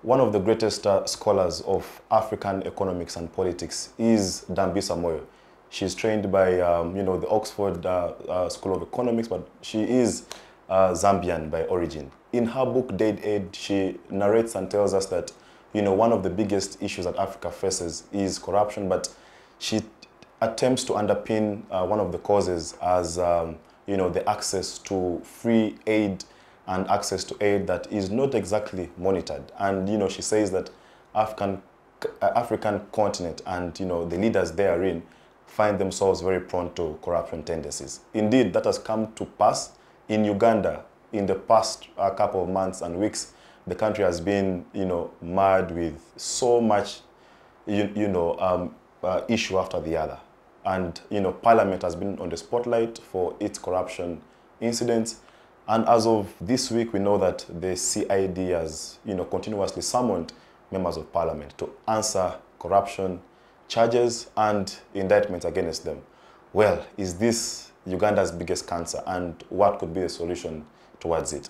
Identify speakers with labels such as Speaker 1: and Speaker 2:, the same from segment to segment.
Speaker 1: one of the greatest scholars of African economics and politics is Dambisa Moyo. She's trained by, you know, the Oxford School of Economics, but she is Zambian by origin. In her book, Dead Aid, she narrates and tells us that, you know, one of the biggest issues that Africa faces is corruption, but she attempts to underpin one of the causes as, you know, the access to free aid and access to aid that is not exactly monitored. And, you know, she says that African continent and, you know, the leaders therein find themselves very prone to corruption tendencies. Indeed, that has come to pass in Uganda. In the past couple of months and weeks, the country has been, you know, marred with so much, issue after the other. And, you know, Parliament has been on the spotlight for its corruption incidents. And as of this week, we know that the CID has, you know, continuously summoned members of Parliament to answer corruption charges and indictments against them. Well, is this Uganda's biggest cancer, and what could be the solution towards it?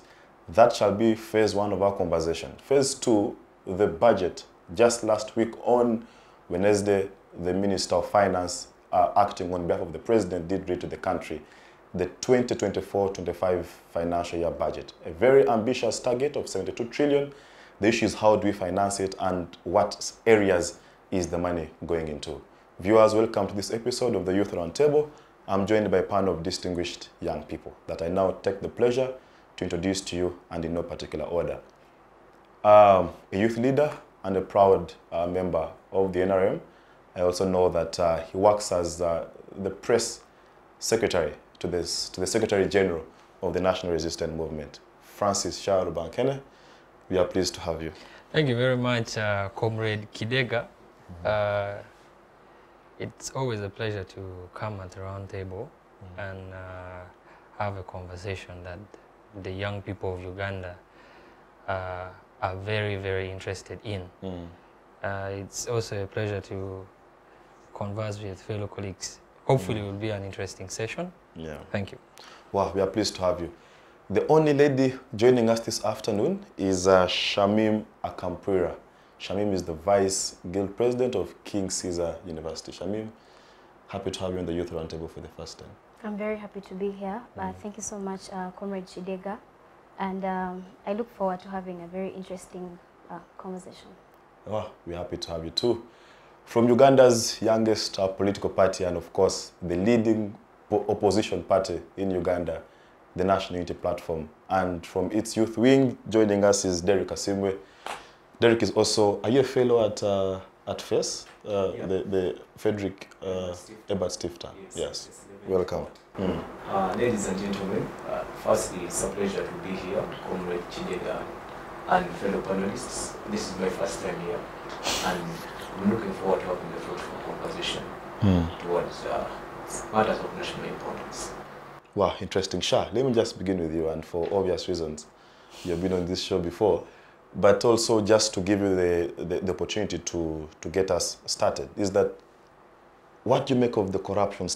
Speaker 1: That shall be phase one of our conversation. Phase two, the budget. Just last week on Wednesday, the Minister of Finance, acting on behalf of the President, did read to the country the 2024-25 financial year budget. A very ambitious target of 72 trillion. The issue is how do we finance it and what areas is the money going into. Viewers, welcome to this episode of the Youth Roundtable. I'm joined by a panel of distinguished young people that I now take the pleasure to introduce to you, and in no particular order. A youth leader and a proud member of the NRM. I also know that he works as the press secretary to the Secretary General of the National Resistance Movement, Francis Shaa Rugangakene. We are pleased to have you.
Speaker 2: Thank you very much, Comrade Kidega. It's always a pleasure to come at the round table and have a conversation that the young people of Uganda are very, very interested in. It's also a pleasure to converse with fellow colleagues. Hopefully it will be an interesting session. Yeah. Thank you.
Speaker 1: Wow, we are pleased to have you. The only lady joining us this afternoon is Shamim Akampurira. Shamim is the Vice Guild President of King Caesar University. Shamim, happy to have you on the Youth Roundtable for the first time.
Speaker 3: I'm very happy to be here. Thank you so much, Comrade Kidega. And I look forward to having a very interesting conversation.
Speaker 1: Well, we're happy to have you too. From Uganda's youngest political party and, of course, the leading opposition party in Uganda, the National Unity Platform. And from its youth wing, joining us is Derrick Asiimwe. Derrick is also, are you a fellow at FES, the Frederick Ebert Stifter? Yes. Welcome.
Speaker 4: Ladies and gentlemen, firstly, it's a pleasure to be here, Comrade Kidega and fellow panelists. This is my first time here, and I'm looking forward to having a fruitful conversation towards matters of national importance.
Speaker 1: Wow, interesting. Shaa, let me just begin with you, and for obvious reasons, you've been on this show before, but also just to give you the opportunity to get us started, is that what do you make of the corruption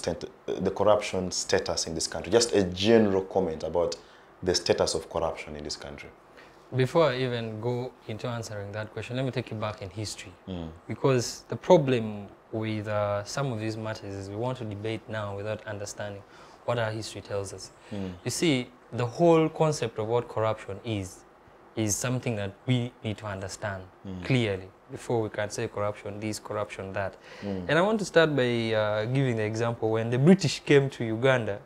Speaker 1: status in this country? Just a general comment about the status of corruption in this country.
Speaker 2: Before I even go into answering that question, let me take you back in history. Because the problem with some of these matters is we want to debate now without understanding what our history tells us. You see, the whole concept of what corruption is something that we need to understand clearly before we can say corruption this, corruption that. And I want to start by giving the example. When the British came to Uganda,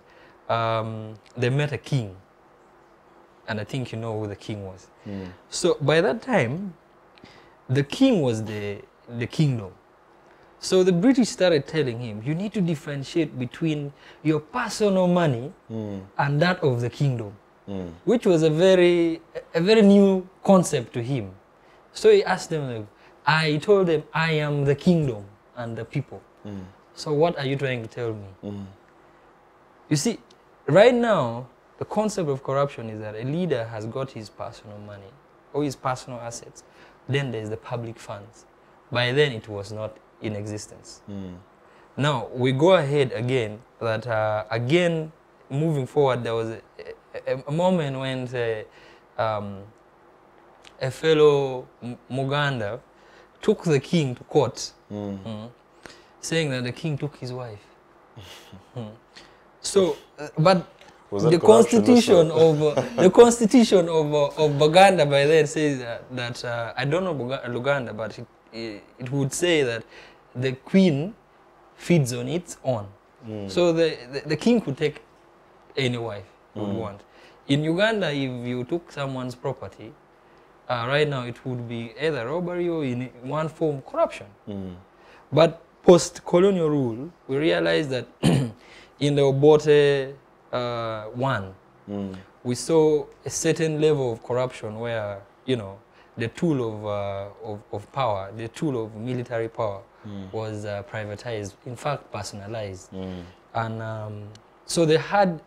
Speaker 2: they met a king. And I think you know who the king was. So by that time, the king was the kingdom. So the British started telling him, you need to differentiate between your personal money and that of the kingdom, which was a very new concept to him. So he asked them, I told them, I am the kingdom and the people. So what are you trying to tell me? You see, right now, the concept of corruption is that a leader has got his personal money or his personal assets. Then there's the public funds. By then, it was not in existence. Now, we go ahead again, that again, moving forward, there was a moment when a a fellow Muganda took the king to court, saying that the king took his wife. So, but the constitution of Buganda by then says that I don't know Luganda, but it would say that the queen feeds on its own. So the king could take any wife he would want. In Uganda, if you took someone's property, right now it would be either robbery or in one form corruption. But post-colonial rule, we realized that in the Obote we saw a certain level of corruption where, you know, the tool of power, the tool of military power was privatized, in fact personalized. And so they had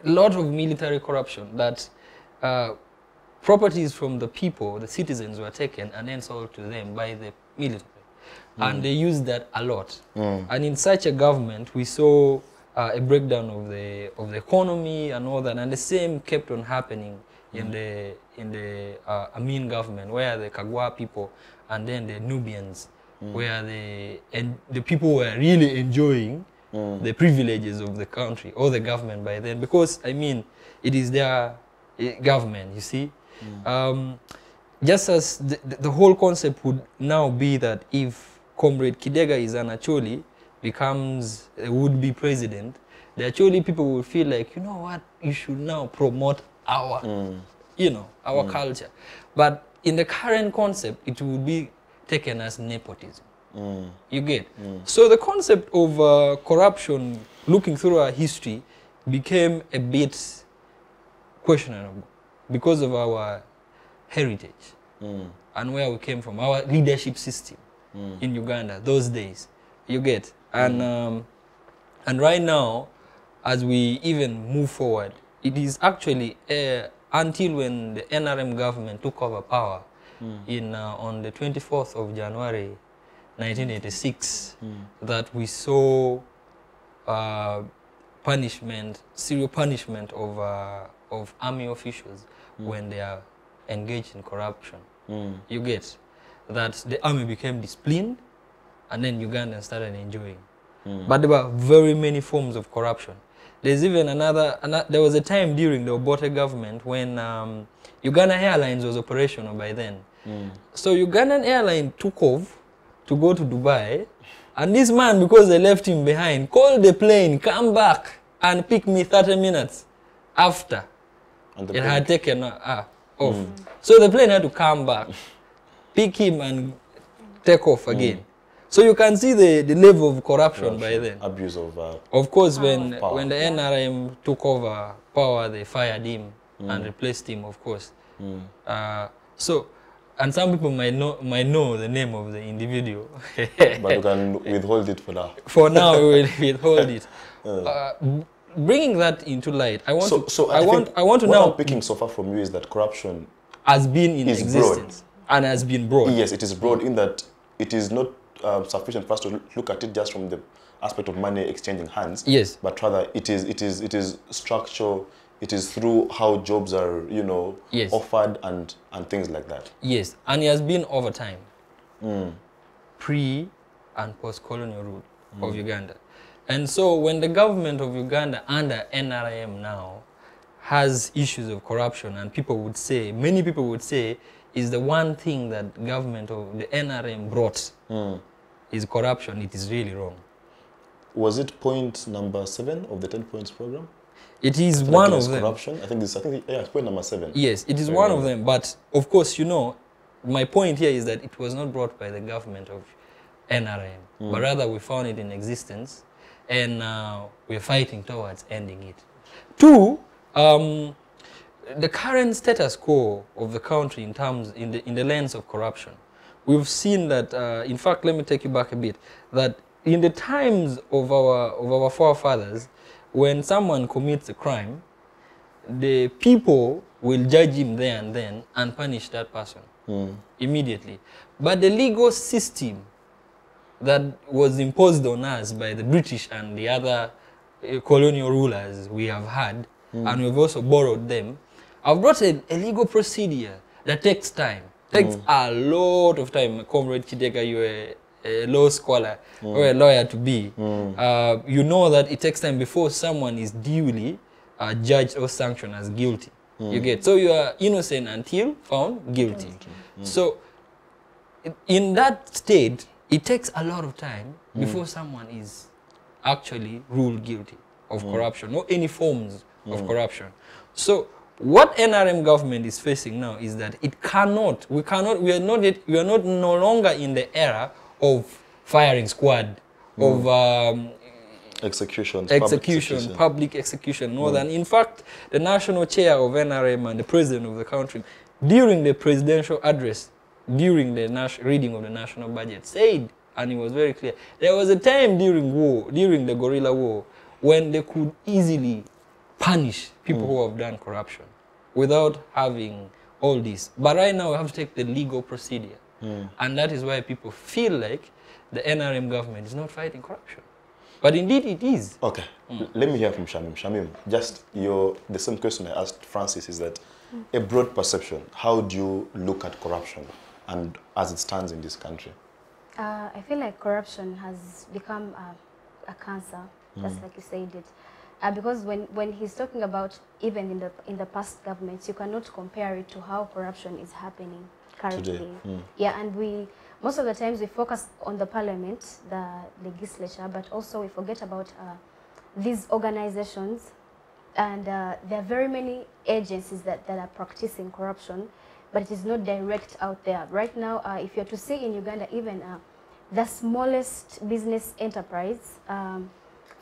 Speaker 2: a lot of military corruption that properties from the people, the citizens, were taken and then sold to them by the military. And they used that a lot. And in such a government, we saw a breakdown of the economy and all that, and the same kept on happening in the Amin government, where the Kagwa people and then the Nubians, where the people were really enjoying the privileges of the country or the government by then, because I mean it is their government, you see. Just as the whole concept would now be that if Comrade Kidega is an Acholi becomes a would-be president, the Acholi people will feel like, you know what, you should now promote our, you know, our culture. But in the current concept, it will be taken as nepotism. You get? So the concept of corruption, looking through our history, became a bit questionable because of our heritage and where we came from, our leadership system in Uganda those days. You get? And right now, as we even move forward, it is actually until when the NRM government took over power on the 24th of January 1986 that we saw punishment, serious punishment of army officials when they are engaged in corruption. You get? That the army became disciplined and then Ugandans started enjoying. But there were very many forms of corruption. There's even there was a time during the Obote government when Uganda Airlines was operational by then. So Ugandan Airline took off to go to Dubai, and this man, because they left him behind, called the plane, come back and pick me 30 minutes after it had taken off. So the plane had to come back, pick him and take off again. So you can see the level of corruption by then. Abuse of course, when the NRM took over power, they fired him and replaced him, of course. So, and some people might know the name of the individual.
Speaker 1: But you can withhold it for now.
Speaker 2: For now, we will withhold it. Bringing that into light, I want to now.
Speaker 1: What I'm picking so far from you is that corruption
Speaker 2: has been in existence and has been broad.
Speaker 1: Yes, it is broad in that it is not sufficient for us to look at it just from the aspect of money exchanging hands.
Speaker 2: Yes. But
Speaker 1: rather, it is structural. It is through how jobs are, you know, offered and things like that. Yes,
Speaker 2: and it has been over time, pre and post-colonial rule of Uganda. And so when the government of Uganda under NRM now has issues of corruption, and many people would say, is the one thing that government of the NRM brought is corruption, it is really wrong.
Speaker 1: Was it point number 7 of the 10 points program?
Speaker 2: It is one of them.
Speaker 1: Corruption. I think it's point number 7.
Speaker 2: Yes, it is one of them. But of course, you know, my point here is that it was not brought by the government of NRM, but rather we found it in existence, and we're fighting towards ending it. 2, the current status quo of the country in the lens of corruption, we've seen that. In fact, let me take you back a bit. That in the times of our forefathers, when someone commits a crime, the people will judge him there and then and punish that person immediately. But the legal system that was imposed on us by the British and the other colonial rulers we have had, and we've also borrowed them, have brought a legal procedure that takes time. Takes a lot of time. Comrade Kidega, you're a law scholar or a lawyer to be. You know that it takes time before someone is duly judged or sanctioned as guilty. You get, so you are innocent until found guilty. So in that state, it takes a lot of time before someone is actually ruled guilty of corruption or any forms of corruption. So what NRM government is facing now is that we are no longer in the era of firing squad, of
Speaker 1: execution,
Speaker 2: public execution, more than, in fact, the national chair of NRM and the president of the country, during the presidential address, during the reading of the national budget, said, and it was very clear, there was a time during the guerrilla war, when they could easily punish people who have done corruption without having all this. But right now we have to take the legal procedure. And that is why people feel like the NRM government is not fighting corruption. But indeed it is.
Speaker 1: Okay, let me hear from Shamim. Shamim, just the same question I asked Francis is that a broad perception, how do you look at corruption and as it stands in this country?
Speaker 3: I feel like corruption has become a cancer, just like you said it. Because when he's talking about even in the past governments, you cannot compare it to how corruption is happening currently. Today. Yeah, and most of the times we focus on the parliament, the legislature, but also we forget about these organizations, and there are very many agencies that are practicing corruption, but it is not direct out there. Right now, if you're to see in Uganda, even the smallest business enterprise,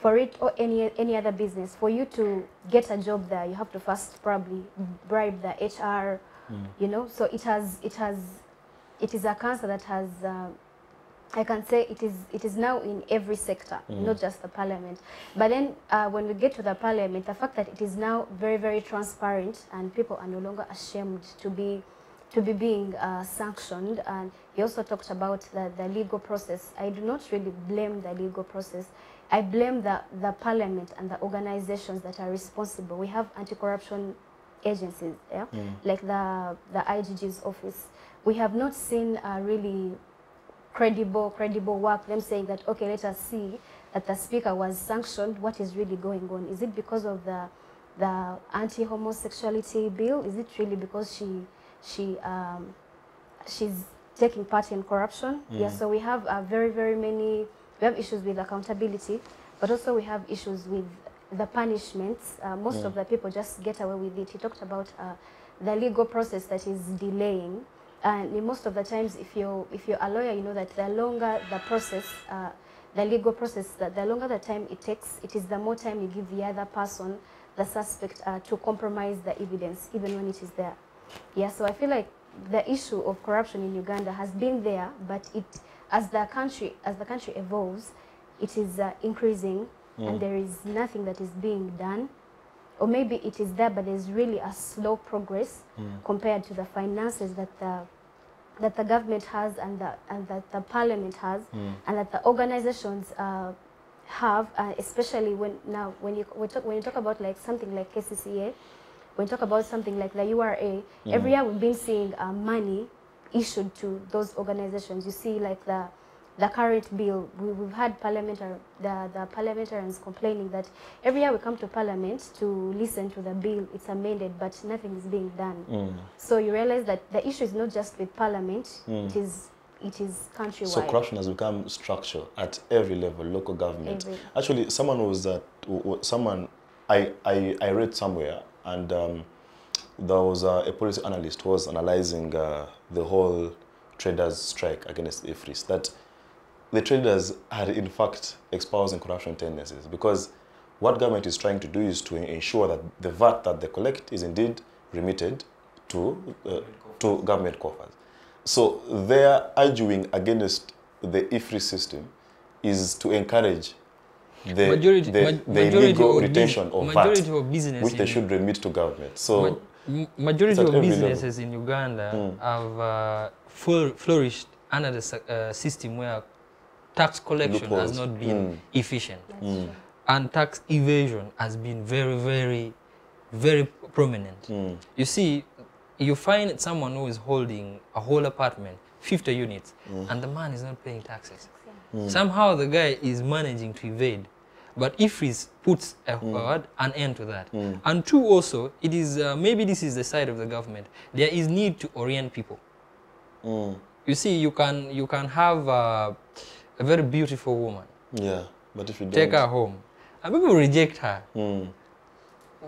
Speaker 3: for it or any other business, for you to get a job there, you have to first probably bribe the HR, you know. So it is a cancer that has, I can say it is now in every sector, not just the parliament. But then when we get to the parliament, the fact that it is now very, very transparent and people are no longer ashamed to be being sanctioned. And he also talked about the legal process. I do not really blame the legal process. I blame the parliament and the organizations that are responsible. We have anti-corruption agencies, yeah? Like the IGG's office. We have not seen really credible work, them saying that, okay, let us see that the speaker was sanctioned. What is really going on? Is it because of the anti-homosexuality bill? Is it really because she's taking part in corruption? Yeah, so we have very many. We have issues with accountability, but also we have issues with the punishments. Most of the people just get away with it. He talked about the legal process that is delaying, and most of the times, if you're a lawyer, you know that the longer the process, the legal process, the longer the time it takes, it is the more time you give the other person, the suspect, to compromise the evidence, even when it is there. Yeah, so I feel like the issue of corruption in Uganda has been there, but as the country evolves, it is increasing, and there is nothing that is being done. Or maybe it is there, but there's really a slow progress compared to the finances that the government has and that the parliament has, and that the organizations have, especially when you talk about like something like KCCA, when you talk about something like the URA, every year we've been seeing money issued to those organizations. You see, like the current bill, we've had the parliamentarians complaining that every year we come to parliament to listen to the bill, it's amended, but nothing is being done. So you realize that the issue is not just with parliament, it is countrywide. So
Speaker 1: corruption has become structural at every level, local government. Actually, I read somewhere, and there was a policy analyst who was analyzing the whole traders' strike against IFRIS, that the traders had in fact espousing corruption tendencies, because what government is trying to do is to ensure that the VAT that they collect is indeed remitted to government coffers. So their arguing against the IFRIS system is to encourage the illegal retention of VAT, which they should remit to government. So
Speaker 2: majority of businesses in Uganda have flourished under the system where tax collection has not been efficient, and tax evasion has been very prominent. You see, you find someone who is holding a whole apartment, 50 units, and the man is not paying taxes. Somehow the guy is managing to evade. But if he puts an end to that. And two, also, it is maybe this is the side of the government. There is need to orient people. You see, you can have a very beautiful woman.
Speaker 1: Yeah, but if you don't
Speaker 2: take her home, and people reject her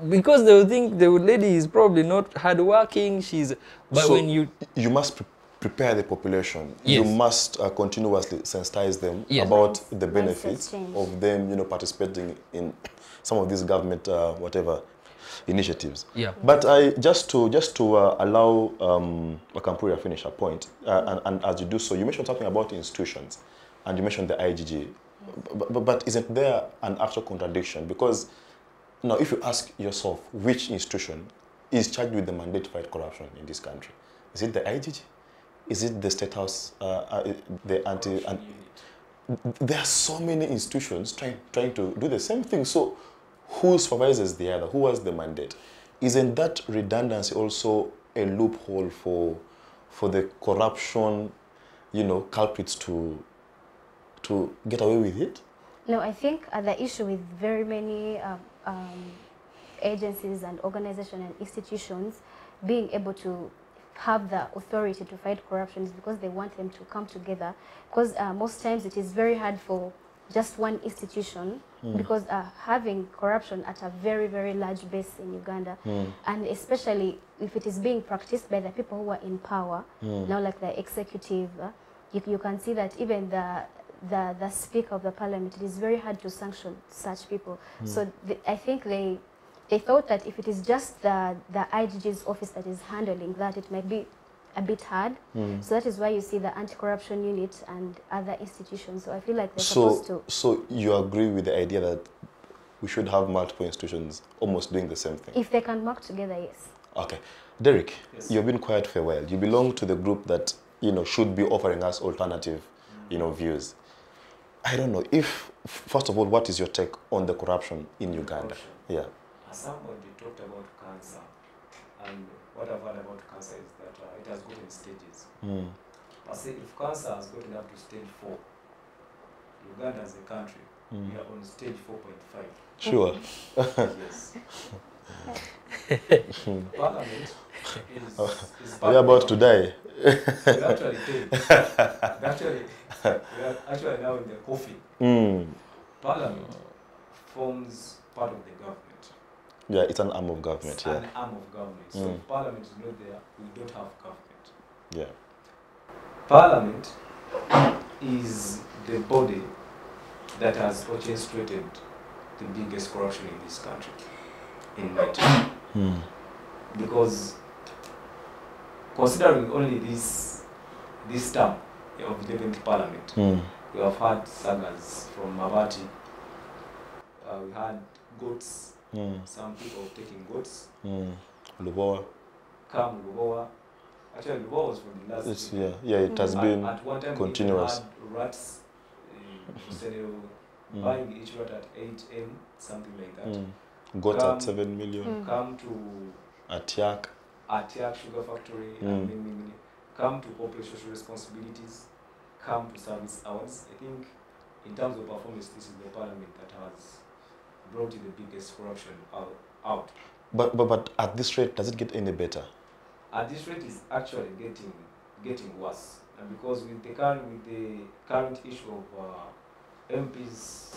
Speaker 2: because they will think the lady is probably not hardworking. But
Speaker 1: so
Speaker 2: when you
Speaker 1: must prepare the population.
Speaker 2: Yes.
Speaker 1: You must continuously sensitize them
Speaker 2: Yes.
Speaker 1: about the benefits of them, participating in some of these government whatever initiatives.
Speaker 2: Yeah.
Speaker 1: But just to allow Akampurira finish her point, and as you do so, you mentioned something about institutions, and you mentioned the IGG. But isn't there an actual contradiction? Because now, if you ask yourself, which institution is charged with the mandate to fight corruption in this country? Is it the IGG? Is it the State House, the anti? And there are so many institutions trying to do the same thing. So, who supervises the other? Who has the mandate? Isn't that redundancy also a loophole for the corruption, culprits to get away with it?
Speaker 3: No, I think the issue with very many agencies and organizations and institutions being able to have the authority to fight corruption is because they want them to come together. Because most times it is very hard for just one institution, because having corruption at a very, very large base in Uganda, and especially if it is being practiced by the people who are in power, now like the executive, you can see that even the Speaker of the Parliament, it is very hard to sanction such people. So I think they thought that if it is just the IGG's office that is handling that, it might be a bit hard. So that is why you see the anti-corruption unit and other institutions. So I feel like they're supposed to. So
Speaker 1: you agree with the idea that we should have multiple institutions almost doing the same thing?
Speaker 3: If they can work together, yes.
Speaker 1: Okay. Derrick,
Speaker 4: Yes.
Speaker 1: You've been quiet for a while. You belong to the group that, should be offering us alternative, views. I don't know if, first of all, what is your take on the corruption in Uganda?
Speaker 4: Corruption.
Speaker 1: Yeah.
Speaker 4: As somebody talked about cancer, and what I've heard about cancer is that it has gotten stages. I say if cancer has gotten up to stage 4, Uganda as a country, we are on stage 4.5.
Speaker 1: Sure.
Speaker 4: Yes. Parliament is
Speaker 1: Are you about to die?
Speaker 4: We're actually dead. We are actually now in the coffin. Parliament forms part of the government.
Speaker 1: Yeah, it's an arm of government.
Speaker 4: It's
Speaker 1: Yeah.
Speaker 4: an arm of government. So if Parliament is not there, we don't have government.
Speaker 1: Yeah.
Speaker 4: Parliament is the body that has orchestrated the biggest corruption in this country, in my term. Because considering only this term of the 11th Parliament, we have had sagas from Mabati. We had goats. Some people taking goats.
Speaker 1: Lubowa.
Speaker 4: Lubowa. Actually, Lubowa was from the last.
Speaker 1: Yeah, it has been
Speaker 4: at one time
Speaker 1: continuous.
Speaker 4: We had rats buying each rat at 8 M, something like that.
Speaker 1: Got at 7 million.
Speaker 4: Come to
Speaker 1: Atiak
Speaker 4: Sugar Factory, and come to corporate social responsibilities, come to service hours. I think in terms of performance, this is the parliament that has brought the biggest corruption out. But
Speaker 1: at this rate, does it get any better?
Speaker 4: At this rate, is actually getting worse, and because with the current issue of MPs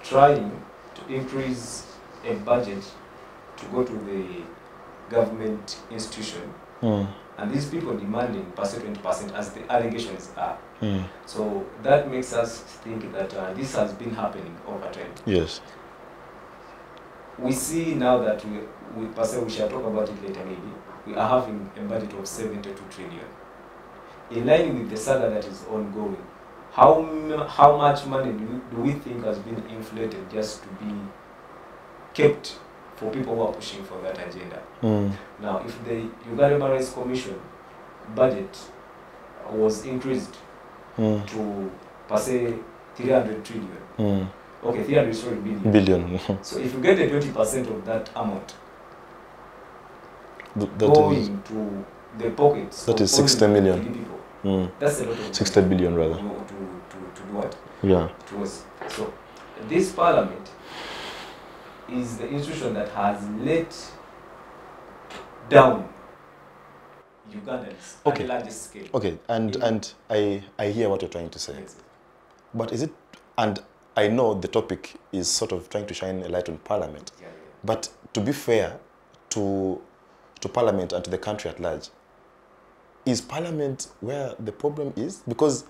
Speaker 4: trying to increase a budget to go to the government institution, and these people demanding 20% as the allegations are. So that makes us think that this has been happening over time.
Speaker 1: Yes.
Speaker 4: We see now that we shall talk about it later maybe, we are having a budget of 72 trillion. In line with the saga that is ongoing, how much money do we think has been inflated just to be kept for people who are pushing for that agenda? Now, if the Uganda Human Rights Commission budget was increased to, per se, 300 trillion, okay, 300 billion.
Speaker 1: Billion.
Speaker 4: So if you get a 20% of that amount, going to the pockets.
Speaker 1: That is 60 million.
Speaker 4: People. That's a lot of
Speaker 1: 60 billion rather.
Speaker 4: To do what?
Speaker 1: Yeah.
Speaker 4: So this parliament is the institution that has let down Ugandans at the largest scale.
Speaker 1: Okay, and I hear what you're trying to say.
Speaker 4: Yes.
Speaker 1: But is it, and I know the topic is sort of trying to shine a light on parliament, but to be fair to parliament and to the country at large, is parliament where the problem is? Because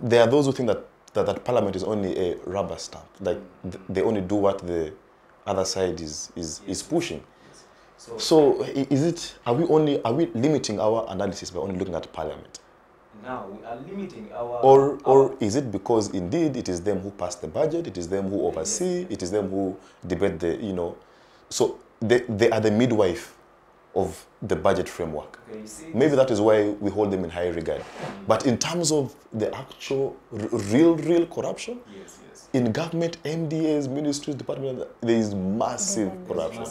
Speaker 1: there are those who think that parliament is only a rubber stamp, like they only do what the other side is pushing. So is it, are we limiting our analysis by only looking at parliament?
Speaker 4: Now we are limiting our...
Speaker 1: Or is it because indeed it is them who pass the budget, it is them who oversee, it is them who debate the, you know, so they are the midwife of the budget framework. Okay, you see, maybe that is why we hold them in high regard. But in terms of the actual real corruption, in government, MDAs, ministries, departments, there is massive corruption.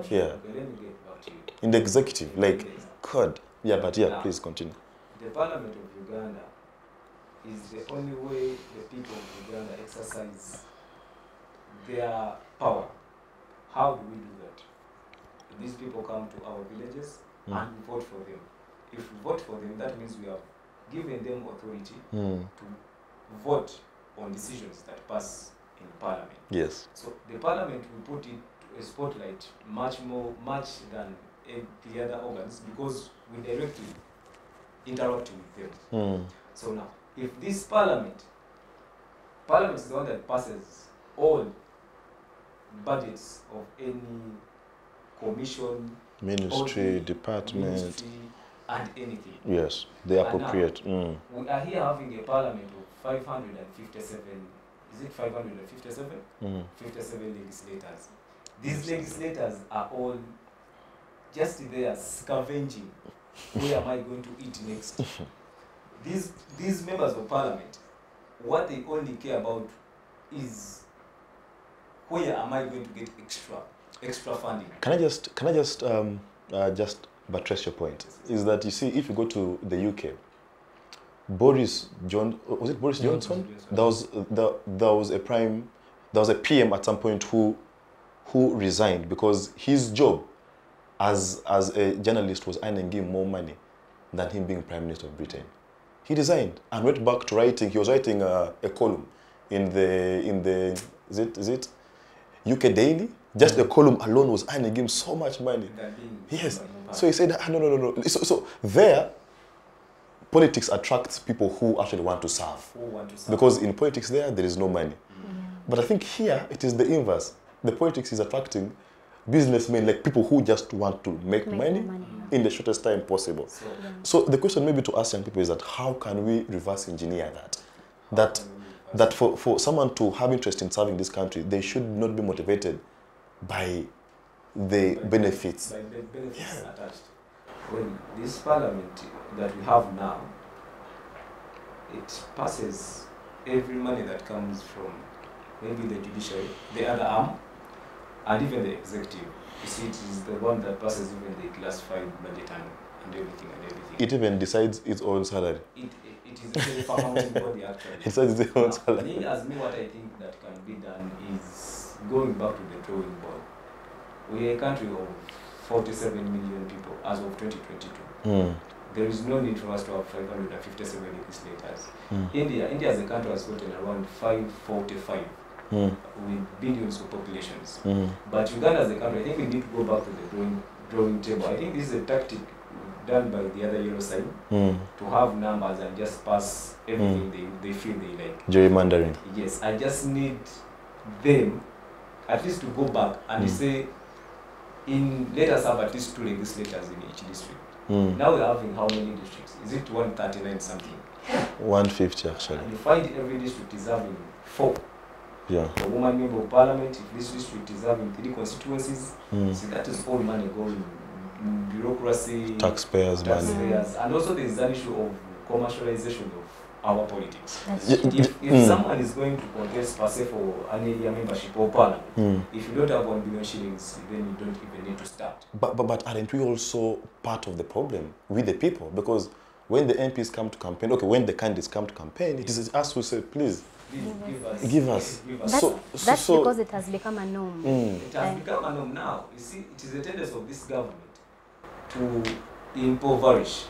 Speaker 1: Yeah.
Speaker 4: Okay, let me get back to you.
Speaker 1: In the executive, like, God. Yeah, but yeah, please continue.
Speaker 4: The Parliament of Uganda is the only way the people of Uganda exercise their power. How do we do that? These people come to our villages and we vote for them. If we vote for them, that means we have given them authority to vote on decisions that pass in Parliament.
Speaker 1: Yes.
Speaker 4: So the Parliament will put it a spotlight much than the other organs because we directly interact with them. So now, if this Parliament is the one that passes all budgets of any commission,
Speaker 1: ministry,
Speaker 4: body,
Speaker 1: department,
Speaker 4: ministry, and anything.
Speaker 1: Yes, they appropriate.
Speaker 4: Now, we are here having a Parliament of 557. Is it 557? 57 legislators. These legislators are all just there scavenging. Where am I going to eat next? These members of Parliament, what they only care about is where am I going to get extra funding.
Speaker 1: Can I just buttress your point? Is that, you see, if you go to the UK, Boris Johnson? There was a PM at some point who resigned because his job as a journalist was earning him more money than him being Prime Minister of Britain. He resigned and went back to writing. He was writing a column in the is it UK Daily? Just the column alone was earning him so much money. Yes. So he said, no. So there, politics attracts people who actually want to serve. Because in politics there is no money. But I think here it is the inverse. The politics is attracting businessmen, like people who just want to make money in the shortest time possible. So the question maybe to ask young people is that how can we reverse engineer that? That for someone to have interest in serving this country, they should not be motivated by the benefits.
Speaker 4: By the benefits attached. Well, this Parliament that we have now, it passes every money that comes from maybe the judiciary, the other arm, and even the executive. You see, it is the one that passes even the classified budget and everything.
Speaker 1: It even decides its own salary.
Speaker 4: It is a permanent body actually.
Speaker 1: It decides its own salary.
Speaker 4: What I think that can be done is going back to the drawing board. We are a country of 47 million people as of 2022. There is no need for us to have 557 legislators. India as a country has gotten around 545 with billions of populations. But Uganda as a country, I think we need to go back to the drawing table. I think this is a tactic done by the other yellow side to have numbers and just pass everything they feel they like.
Speaker 1: Gerrymandering.
Speaker 4: Yes, I just need them at least to go back and say, let us have at least 2 legislators in each district. Now we're having how many districts? Is it 139 something?
Speaker 1: 150 actually.
Speaker 4: And you find every district is having 4.
Speaker 1: Yeah.
Speaker 4: A woman member of parliament, if this district is having 3 constituencies, see that is all money going bureaucracy,
Speaker 1: taxpayers money.
Speaker 4: And also there is an issue of commercialization of our politics.
Speaker 3: That's
Speaker 4: If someone is going to contest per se for an area membership or parliament, if you don't have 1 billion shillings, then you don't even need to start.
Speaker 1: But aren't we also part of the problem with the people? Because when the MPs come to campaign, okay, when the candidates come to campaign, it is us who say, please, give us.
Speaker 3: That's because it has become a norm.
Speaker 4: It has become a norm now. You see, it is the tendency of this government to impoverish,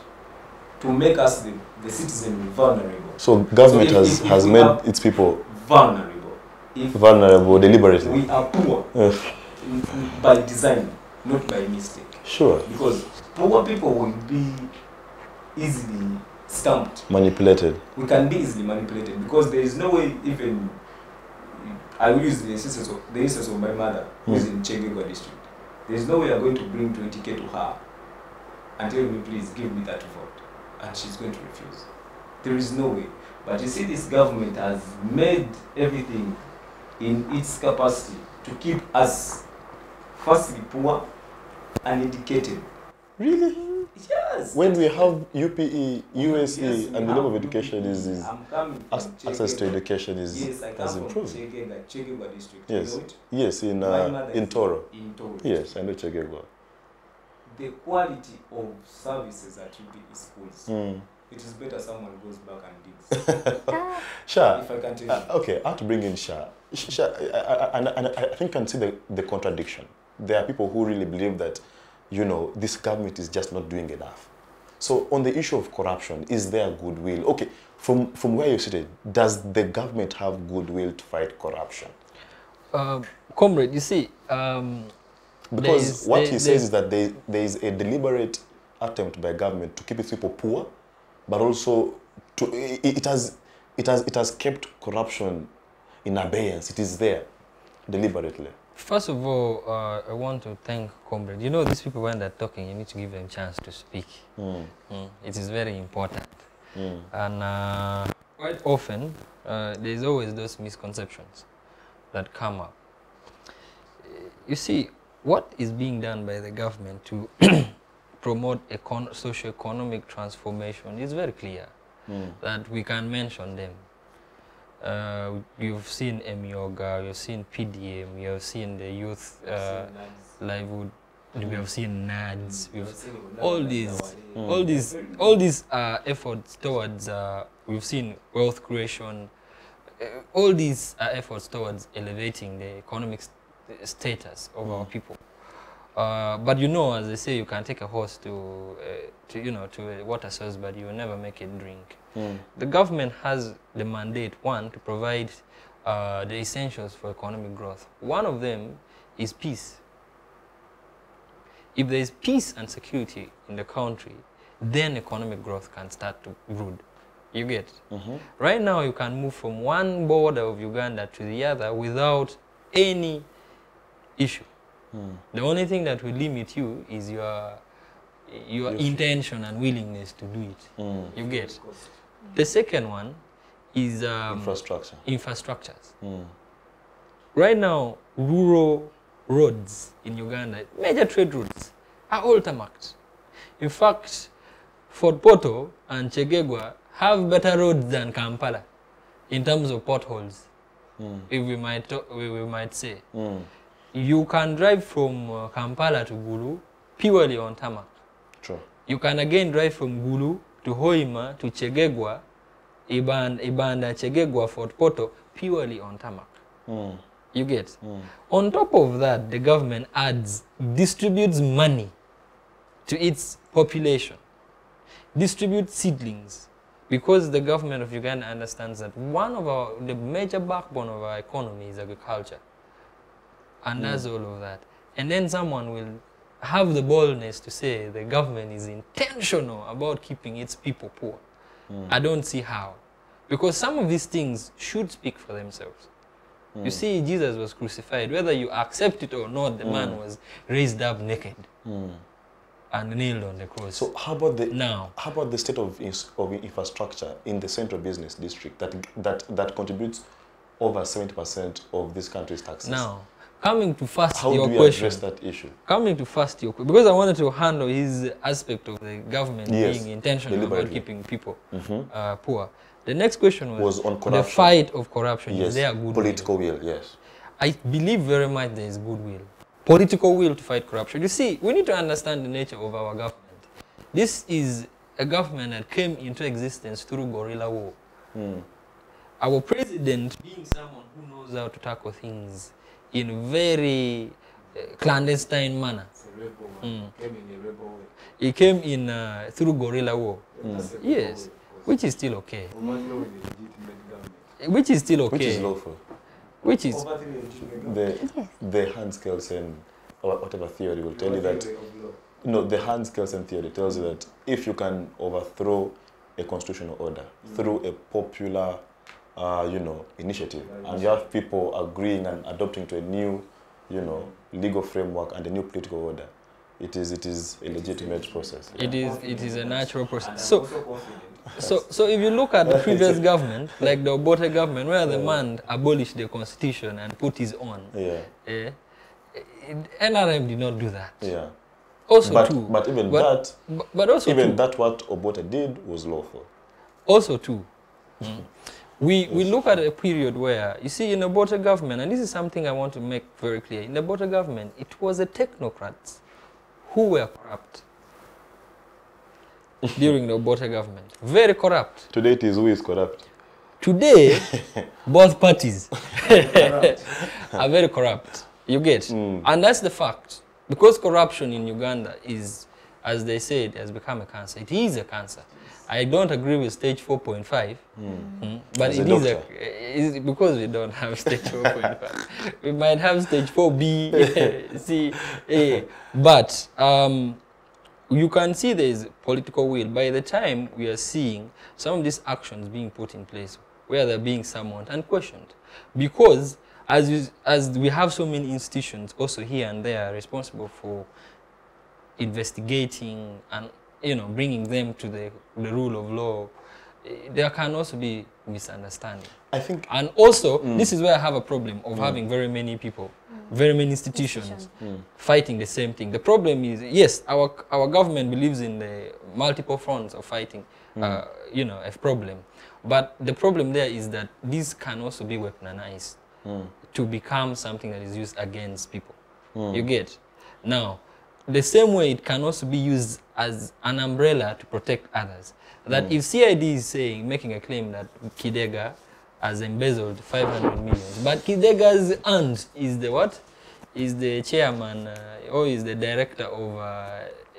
Speaker 4: to make us, the citizen, vulnerable.
Speaker 1: So government
Speaker 4: So
Speaker 1: has
Speaker 4: we
Speaker 1: made
Speaker 4: are
Speaker 1: its people
Speaker 4: vulnerable.
Speaker 1: vulnerable deliberately.
Speaker 4: We are poor by design, not by mistake.
Speaker 1: Sure.
Speaker 4: Because poor people will be easily stumped.
Speaker 1: Manipulated.
Speaker 4: We can be easily manipulated because there is no way even, I will use the instance of my mother who is in Kidega district. There is no way I'm going to bring 20k to her and tell me, please give me that vote. And she's going to refuse. There is no way. But you see, this government has made everything in its capacity to keep us firstly poor and educated.
Speaker 1: Really?
Speaker 4: Yes.
Speaker 1: When we have UPE, USE,
Speaker 4: Yes,
Speaker 1: and the level of education is
Speaker 4: I'm coming from
Speaker 1: access to
Speaker 4: Kidega.
Speaker 1: education is
Speaker 4: Yes, I
Speaker 1: has
Speaker 4: come
Speaker 1: improved.
Speaker 4: from Kidega district.
Speaker 1: Yes.
Speaker 4: You know it?
Speaker 1: Yes,
Speaker 4: My mother
Speaker 1: in
Speaker 4: is
Speaker 1: Toro.
Speaker 4: In Toro.
Speaker 1: Yes, I know Kidega.
Speaker 4: The quality of services at UPE schools, it is better someone goes back and digs.
Speaker 1: Shaa,
Speaker 4: If I can tell you.
Speaker 1: okay, I have to bring in Shaa. Shaa, I think I can see the contradiction. There are people who really believe that, you know, this government is just not doing enough. So on the issue of corruption, is there goodwill? Okay, from where you sit, does the government have goodwill to fight corruption?
Speaker 2: Comrade, you see,
Speaker 1: because what he says is that there is a deliberate attempt by government to keep its people poor, but also it has kept corruption in abeyance. It is there deliberately.
Speaker 2: First of all, I want to thank Comrade. You know, these people, when they're talking, you need to give them a chance to speak. It is very important. And quite often, there's always those misconceptions that come up. You see, what is being done by the government to promote socio-economic transformation is very clear, that we can mention them. You've seen MYOGA, you've seen PDM, you've seen the youth livelihood, we have seen NADS, all these efforts towards, we've seen wealth creation, all these efforts towards elevating the economic status of our people. But you know, as they say, you can take a horse to a water source, but you will never make it drink. The government has the mandate, one, to provide the essentials for economic growth. One of them is peace. If there is peace and security in the country, then economic growth can start to brood. You get? Right now, you can move from one border of Uganda to the other without any issue. The only thing that will limit you is your intention and willingness to do it. You get? The second one is infrastructures. Right now, rural roads in Uganda, major trade routes, are all tarmacked. In fact, Fort Portal and Kidega have better roads than Kampala in terms of potholes, if we might say. You can drive from Kampala to Gulu purely on tarmac.
Speaker 1: True.
Speaker 2: You can again drive from Gulu to Hoima to Kidega, Ibanda, Kidega, Fort Portal, purely on tarmac. You get? On top of that, the government distributes money to its population, distributes seedlings, because the government of Uganda understands that the major backbone of our economy is agriculture. And that's all of that. And then someone will have the boldness to say the government is intentional about keeping its people poor. I don't see how. Because some of these things should speak for themselves. You see, Jesus was crucified. Whether you accept it or not, the man was raised up naked and nailed on the cross.
Speaker 1: So how about the state of infrastructure in the central business district that contributes over 70% of this country's taxes?
Speaker 2: Now, coming to first
Speaker 1: how
Speaker 2: your
Speaker 1: do you
Speaker 2: question.
Speaker 1: address that issue?
Speaker 2: Coming to first your question, because I wanted to handle his aspect of the government being intentional about keeping people poor. The next question was
Speaker 1: on corruption.
Speaker 2: The fight of corruption.
Speaker 1: Yes.
Speaker 2: Is there good
Speaker 1: political will? Yes.
Speaker 2: I believe very much there is goodwill. Political will to fight corruption. You see, we need to understand the nature of our government. This is a government that came into existence through guerrilla war. Our president being someone who knows how to tackle things in a very clandestine manner. He came in through guerrilla war. Yes, which is still okay. Which is still okay.
Speaker 1: Which is lawful.
Speaker 2: Which is
Speaker 1: the Hans Kelsen or whatever theory will tell you that. No, the Hans Kelsen theory tells you that if you can overthrow a constitutional order through a popular, initiative, and you have people agreeing and adopting to a new, legal framework and a new political order, it is a legitimate process.
Speaker 2: It is a natural process. So if you look at the previous government, like the Obote government, where the man abolished the constitution and put his own, NRM did not do that.
Speaker 1: Yeah.
Speaker 2: Also
Speaker 1: but even that what Obote did was lawful.
Speaker 2: Also too, we look at a period where, you see, in the Obote government, and this is something I want to make very clear, in the Obote government, it was the technocrats who were corrupt during the Obote government. Very corrupt.
Speaker 1: Today it is who is corrupt.
Speaker 2: Today, both parties are very corrupt. You get? And that's the fact. Because corruption in Uganda is, as they say, it has become a cancer. It is a cancer. I don't agree with stage 4.5, but it is because we don't have stage 4.5. We might have stage 4B, C, A. But you can see there is political will. By the time we are seeing some of these actions being put in place, where they're being summoned and questioned, because as we have so many institutions also here and there responsible for investigating and bringing them to the rule of law, there can also be misunderstanding.
Speaker 1: I think,
Speaker 2: and also this is where I have a problem of having very many people, very many institutions fighting the same thing. The problem is, yes, our government believes in the multiple fronts of fighting, a problem, but the problem there is that these can also be weaponized to become something that is used against people. You get? Now, the same way it can also be used as an umbrella to protect others. That if CID is making a claim that Kidega has embezzled 500 million, but Kidega's aunt is the what? Is the chairman or is the director of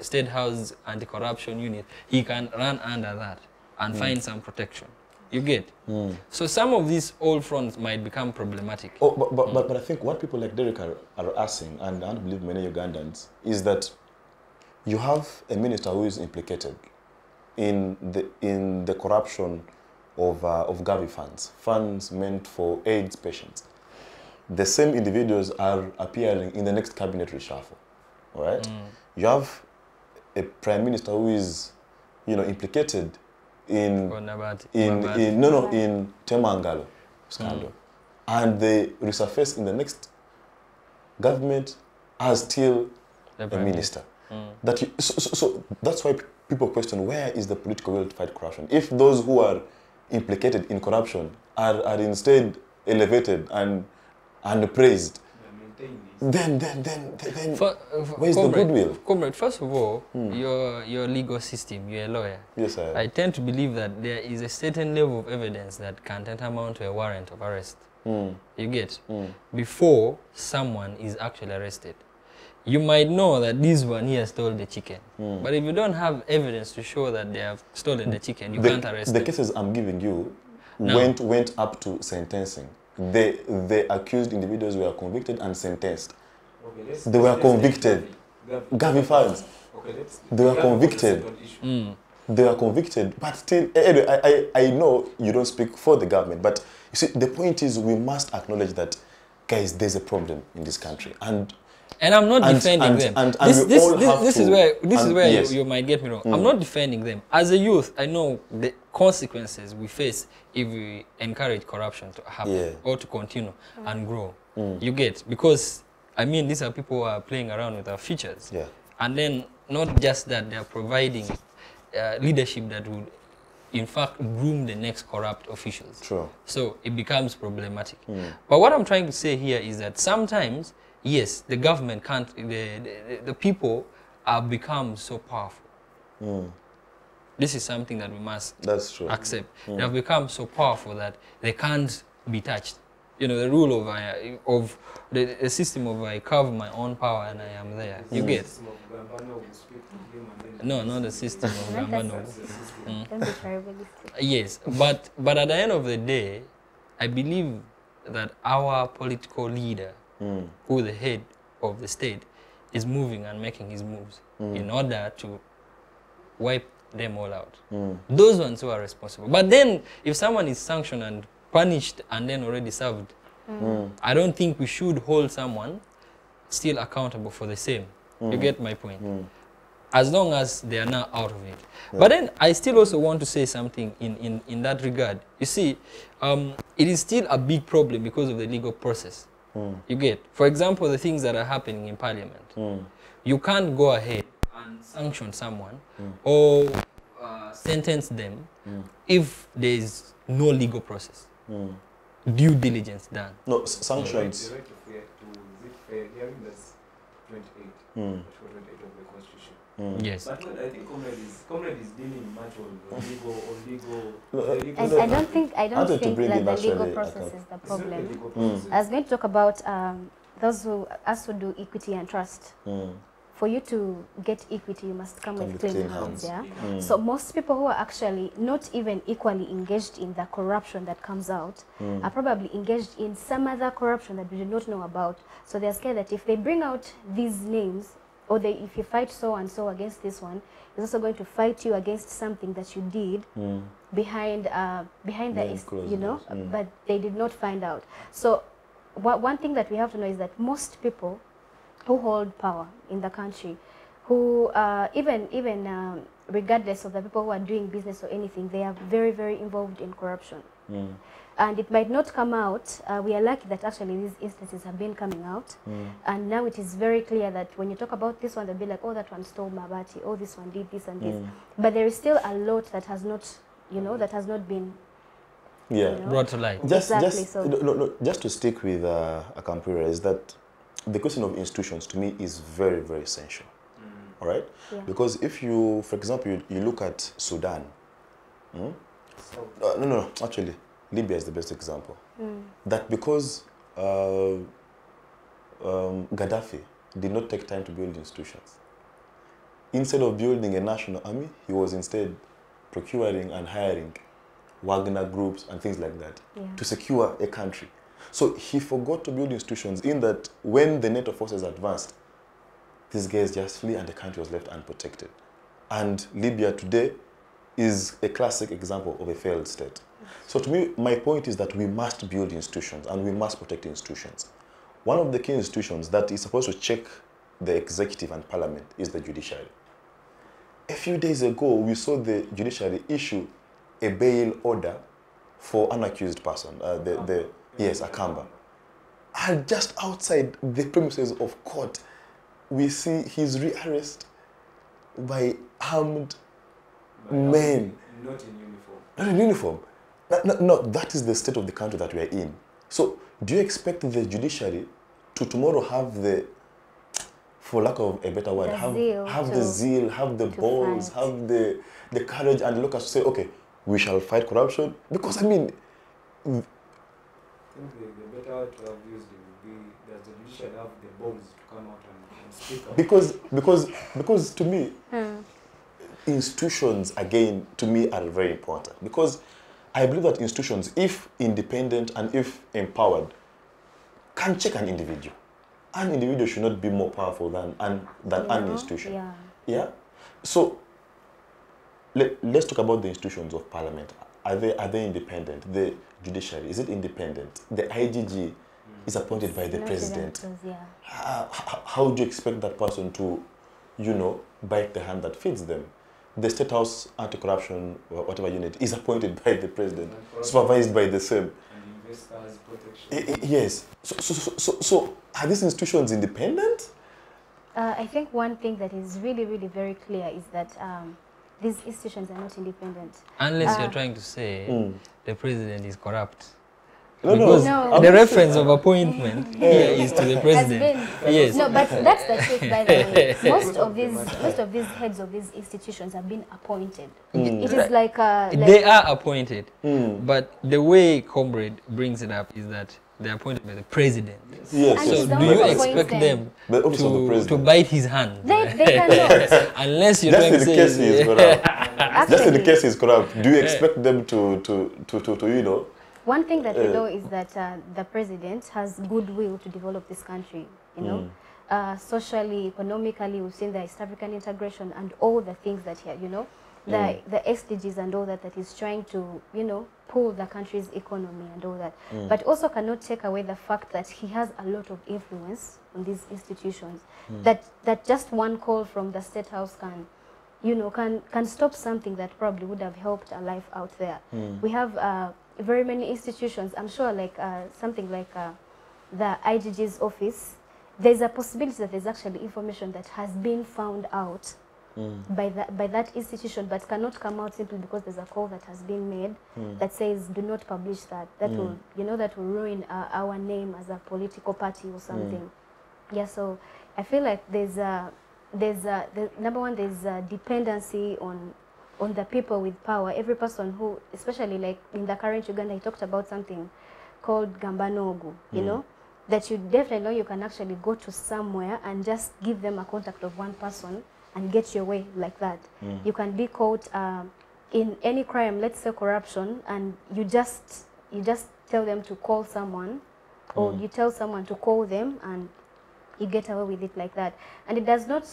Speaker 2: State House Anti-Corruption Unit, he can run under that and find some protection. You get? So some of these old fronts might become problematic.
Speaker 1: Oh, but I think what people like Derrick are asking, and I believe many Ugandans, is that you have a minister who is implicated in the corruption of Gavi funds meant for AIDS patients. The same individuals are appearing in the next cabinet reshuffle. All right? You have a prime minister who is, implicated in Temangalo scandal, and they resurface in the next government as still a minister. So that's why people question, where is the political will to fight corruption? If those who are implicated in corruption are instead elevated and praised, then where's the goodwill?
Speaker 2: Comrade, first of all, your legal system, you're a lawyer.
Speaker 1: Yes,
Speaker 2: I tend to believe that there is a certain level of evidence that can tantamount to a warrant of arrest. You get? Before someone is actually arrested. You might know that this one here stole the chicken. But if you don't have evidence to show that they have stolen the chicken, you can't arrest them.
Speaker 1: The cases I'm giving you went up to sentencing. The accused individuals were convicted and sentenced. They were convicted. Gavi funds. They were convicted. They were convicted. But still, anyway, I know you don't speak for the government, but you see, the point is we must acknowledge that, guys, there's a problem in this country. And
Speaker 2: I'm not defending them. This is where
Speaker 1: yes.
Speaker 2: you might get me wrong. I'm not defending them. As a youth, I know the consequences we face if we encourage corruption to happen or to continue and grow. You get? Because, I mean, these are people who are playing around with our futures. And then, not just that, they are providing leadership that would in fact, groom the next corrupt officials.
Speaker 1: True.
Speaker 2: So it becomes problematic. But what I'm trying to say here is that sometimes, yes, the government can't, the people have become so powerful. This is something that we must accept. They have become so powerful that they can't be touched. You know, the rule of the system of I carve my own power and I am there. You get? No, not the system of Gambano. Yes, but at the end of the day, I believe that our political leader, who the head of the state, is moving and making his moves in order to wipe them all out. Those ones who are responsible. But then, if someone is sanctioned and punished and then already served, I don't think we should hold someone still accountable for the same. You get my point? As long as they are now out of it. But then I still also want to say something in that regard. You see, it is still a big problem because of the legal process. You get? For example, the things that are happening in parliament. You can't go ahead and sanction someone or sentence them if there is no legal process. Due diligence done.
Speaker 1: No, sanctions.
Speaker 4: The right to fair hearing, that's 28. Article 28 of the Constitution.
Speaker 2: Yes.
Speaker 4: But I think comrade is dealing much on legal.
Speaker 3: I don't think that the legal process is the problem. I was going to talk about those who do equity and trust. For you to get equity, you must come with clean hands. Yeah. So most people who are actually not even equally engaged in the corruption that comes out are probably engaged in some other corruption that we do not know about. So they're scared that if they bring out these names, or if you fight so and so against this one, he's also going to fight you against something that you did behind the, you know, but they did not find out. So one thing that we have to know is that most people who hold power in the country, who even regardless of the people who are doing business or anything, they are very, very involved in corruption. And it might not come out. We are lucky that actually these instances have been coming out. And now it is very clear that when you talk about this one, they'll be like, oh, that one stole Mabati, oh, this one did this and this. But there is still a lot that has not, you know, that has not been
Speaker 2: brought to light.
Speaker 1: Just to stick with Akampurira, is that the question of institutions to me is very, very essential. All right? Yeah. Because if you, for example, you look at Sudan. Actually, Libya is the best example. That because Gaddafi did not take time to build institutions. Instead of building a national army, he was instead procuring and hiring Wagner groups and things like that to secure a country. So he forgot to build institutions in that when the NATO forces advanced, these guys just flee and the country was left unprotected. And Libya today is a classic example of a failed state. So to me, my point is that we must build institutions and we must protect institutions. One of the key institutions that is supposed to check the executive and parliament is the judiciary. A few days ago, we saw the judiciary issue a bail order for an accused person, yes, Akamba. And just outside the premises of court, we see his rearrest by armed men.
Speaker 4: Not in uniform.
Speaker 1: Not in uniform. No, that is the state of the country that we are in. So, do you expect the judiciary to tomorrow have the, for lack of a better word, have the zeal, have the balls, have the courage and look at to say, okay, we shall fight corruption? Because I mean,
Speaker 4: I think the better word to have used would be that the judiciary have the balls to come out and speak up.
Speaker 1: Because to me, institutions, again, to me are very important. Because I believe that institutions, if independent and if empowered, can check an individual. An individual should not be more powerful than an institution. Yeah? So, let's talk about the institutions of parliament. Are they independent? The judiciary, is it independent? The IGG is appointed by the president. How do you expect that person to, bite the hand that feeds them? The State House Anti-Corruption, whatever unit, is appointed by the president, supervised by the same.
Speaker 4: And investors protection.
Speaker 1: Yes. So are these institutions independent?
Speaker 3: I think one thing that is really, really very clear is that these institutions are not independent.
Speaker 2: Unless you're trying to say the president is corrupt.
Speaker 1: No,
Speaker 2: Because
Speaker 3: No.
Speaker 2: the reference of appointment here is to the
Speaker 3: Has
Speaker 2: president.
Speaker 3: been,
Speaker 2: Yes.
Speaker 3: no, but that's the truth, by the way. Most of these heads of these institutions have been appointed. It is like,
Speaker 2: They are appointed, but the way Comrade brings it up is that they're appointed by the president.
Speaker 1: Yes,
Speaker 3: And
Speaker 2: So
Speaker 3: he's the
Speaker 2: do
Speaker 3: one
Speaker 2: you
Speaker 3: who appoints
Speaker 2: expect them
Speaker 1: The office of the
Speaker 2: to
Speaker 1: president.
Speaker 2: bite his hand?
Speaker 3: they cannot.
Speaker 2: Unless you're
Speaker 1: Just
Speaker 2: trying
Speaker 1: in
Speaker 2: to
Speaker 1: the
Speaker 2: say...
Speaker 1: case he is corrupt. Just in the
Speaker 3: Actually,
Speaker 1: case he's corrupt, do you expect them to you know?
Speaker 3: one thing that we know is that the president has goodwill to develop this country, you know. Socially, economically, we've seen the East African integration and all the things that he, you know, the SDGs and all that he's trying to, you know, pull the country's economy and all that. But also cannot take away the fact that he has a lot of influence on these institutions. That just one call from the State House can, you know, can stop something that probably would have helped a life out there. We have very many institutions. I'm sure like something like the IGG's office, there's a possibility that there's actually information that has been found out by that institution, but cannot come out simply because there's a call that has been made that says do not publish that. That will, you know, that will ruin our name as a political party or something. Yeah, so I feel like there's number one, there's a dependency on the people with power. Every person who, especially like in the current Uganda, he talked about something called Gambanogu, you know, that you definitely know you can actually go to somewhere and just give them a contact of one person and get your way like that. You can be caught in any crime, let's say corruption, and you just tell them to call someone, or you tell someone to call them, and you get away with it like that. And it does not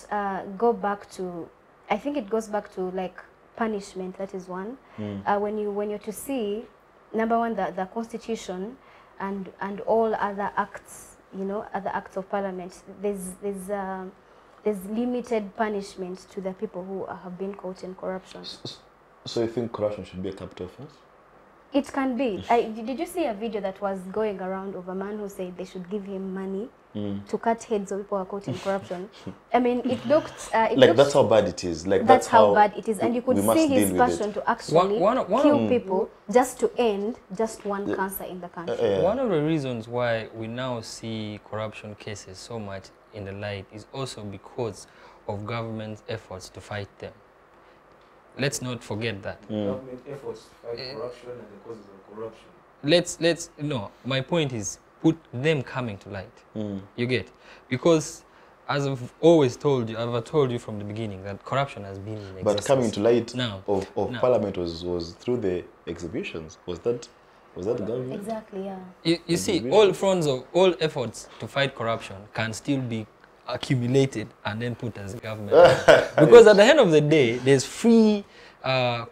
Speaker 3: go back to, I think it goes back to like punishment. That is one. When you're to see, number one, the Constitution and all other acts, you know, other acts of Parliament, there's limited punishment to the people who have been caught in corruption.
Speaker 1: So you think corruption should be a capital offense?
Speaker 3: It can be. Did you see a video that was going around of a man who said they should give him money to cut heads of people who are caught in corruption? I mean, it looked...
Speaker 1: that's how bad it is. Like
Speaker 3: that's how bad it is. And you could see his passion
Speaker 1: it.
Speaker 3: to actually kill people just to end just one cancer in the country.
Speaker 2: One of the reasons why we now see corruption cases so much in the light is also because of government efforts to fight them. Let's not forget that.
Speaker 4: Government efforts to fight corruption and the causes of corruption.
Speaker 2: No, my point is put them coming to light. You get? Because as I've always told you, I've told you from the beginning that corruption has been in existence.
Speaker 1: But coming to light of
Speaker 2: now.
Speaker 1: Parliament was through the exhibitions. Was that government?
Speaker 3: Exactly, yeah.
Speaker 2: You see, all fronts of all efforts to fight corruption can still be accumulated and then put as government. Because at the end of the day, there's freedom of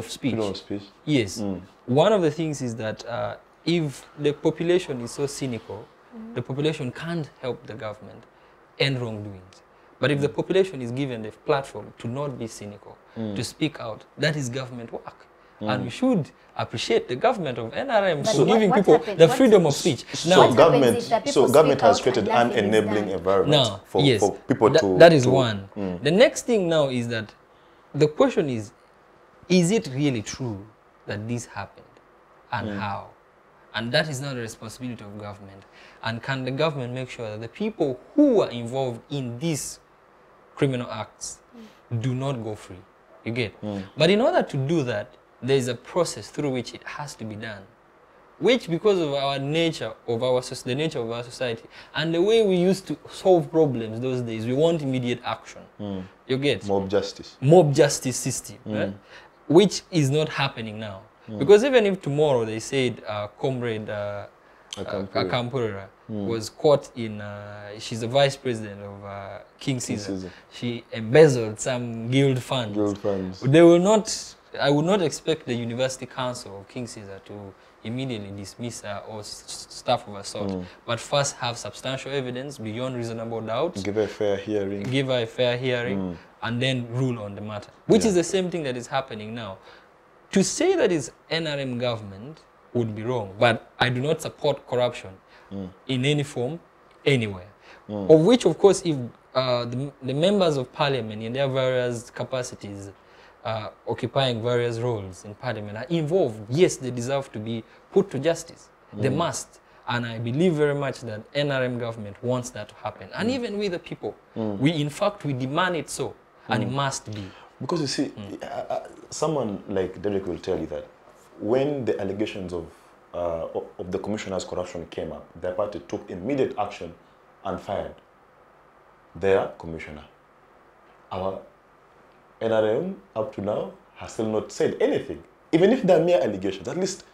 Speaker 2: speech.
Speaker 1: Freedom of speech.
Speaker 2: Yes. One of the things is that if the population is so cynical, the population can't help the government end wrongdoings. But if the population is given the platform to not be cynical, to speak out, that is government work. And we should appreciate the government of NRM for giving people the freedom of speech.
Speaker 1: Now, government has created an enabling environment for people to...
Speaker 2: That is one. The next thing now is that the question is it really true that this happened? And how? And that is not a responsibility of government. And can the government make sure that the people who are involved in these criminal acts do not go free? You get? But in order to do that, there is a process through which it has to be done, which because of our nature of the nature of our society and the way we used to solve problems those days, we want immediate action. You get?
Speaker 1: Mob justice.
Speaker 2: Mob justice system, right? Which is not happening now. Because even if tomorrow they said Comrade Akampurira was caught in, she's the vice president of King Caesar. She embezzled some guild funds. They will not... I would not expect the University Council of King Caesar to immediately dismiss her or stuff of her sort, but first have substantial evidence beyond reasonable doubt.
Speaker 1: Give her a fair hearing.
Speaker 2: Give her a fair hearing, and then rule on the matter, which is the same thing that is happening now. To say that it's NRM government would be wrong, but I do not support corruption in any form, anywhere. Of which, of course, if the members of parliament in their various capacities occupying various roles in parliament are involved, yes, they deserve to be put to justice. They must. And I believe very much that NRM government wants that to happen. And even with the people, in fact, we demand it so, and it must be.
Speaker 1: Because you see, someone like Derrick will tell you that when the allegations of the commissioner's corruption came up, their party took immediate action and fired their commissioner. Our NRM, up to now, has still not said anything. Even if they are mere allegations, at least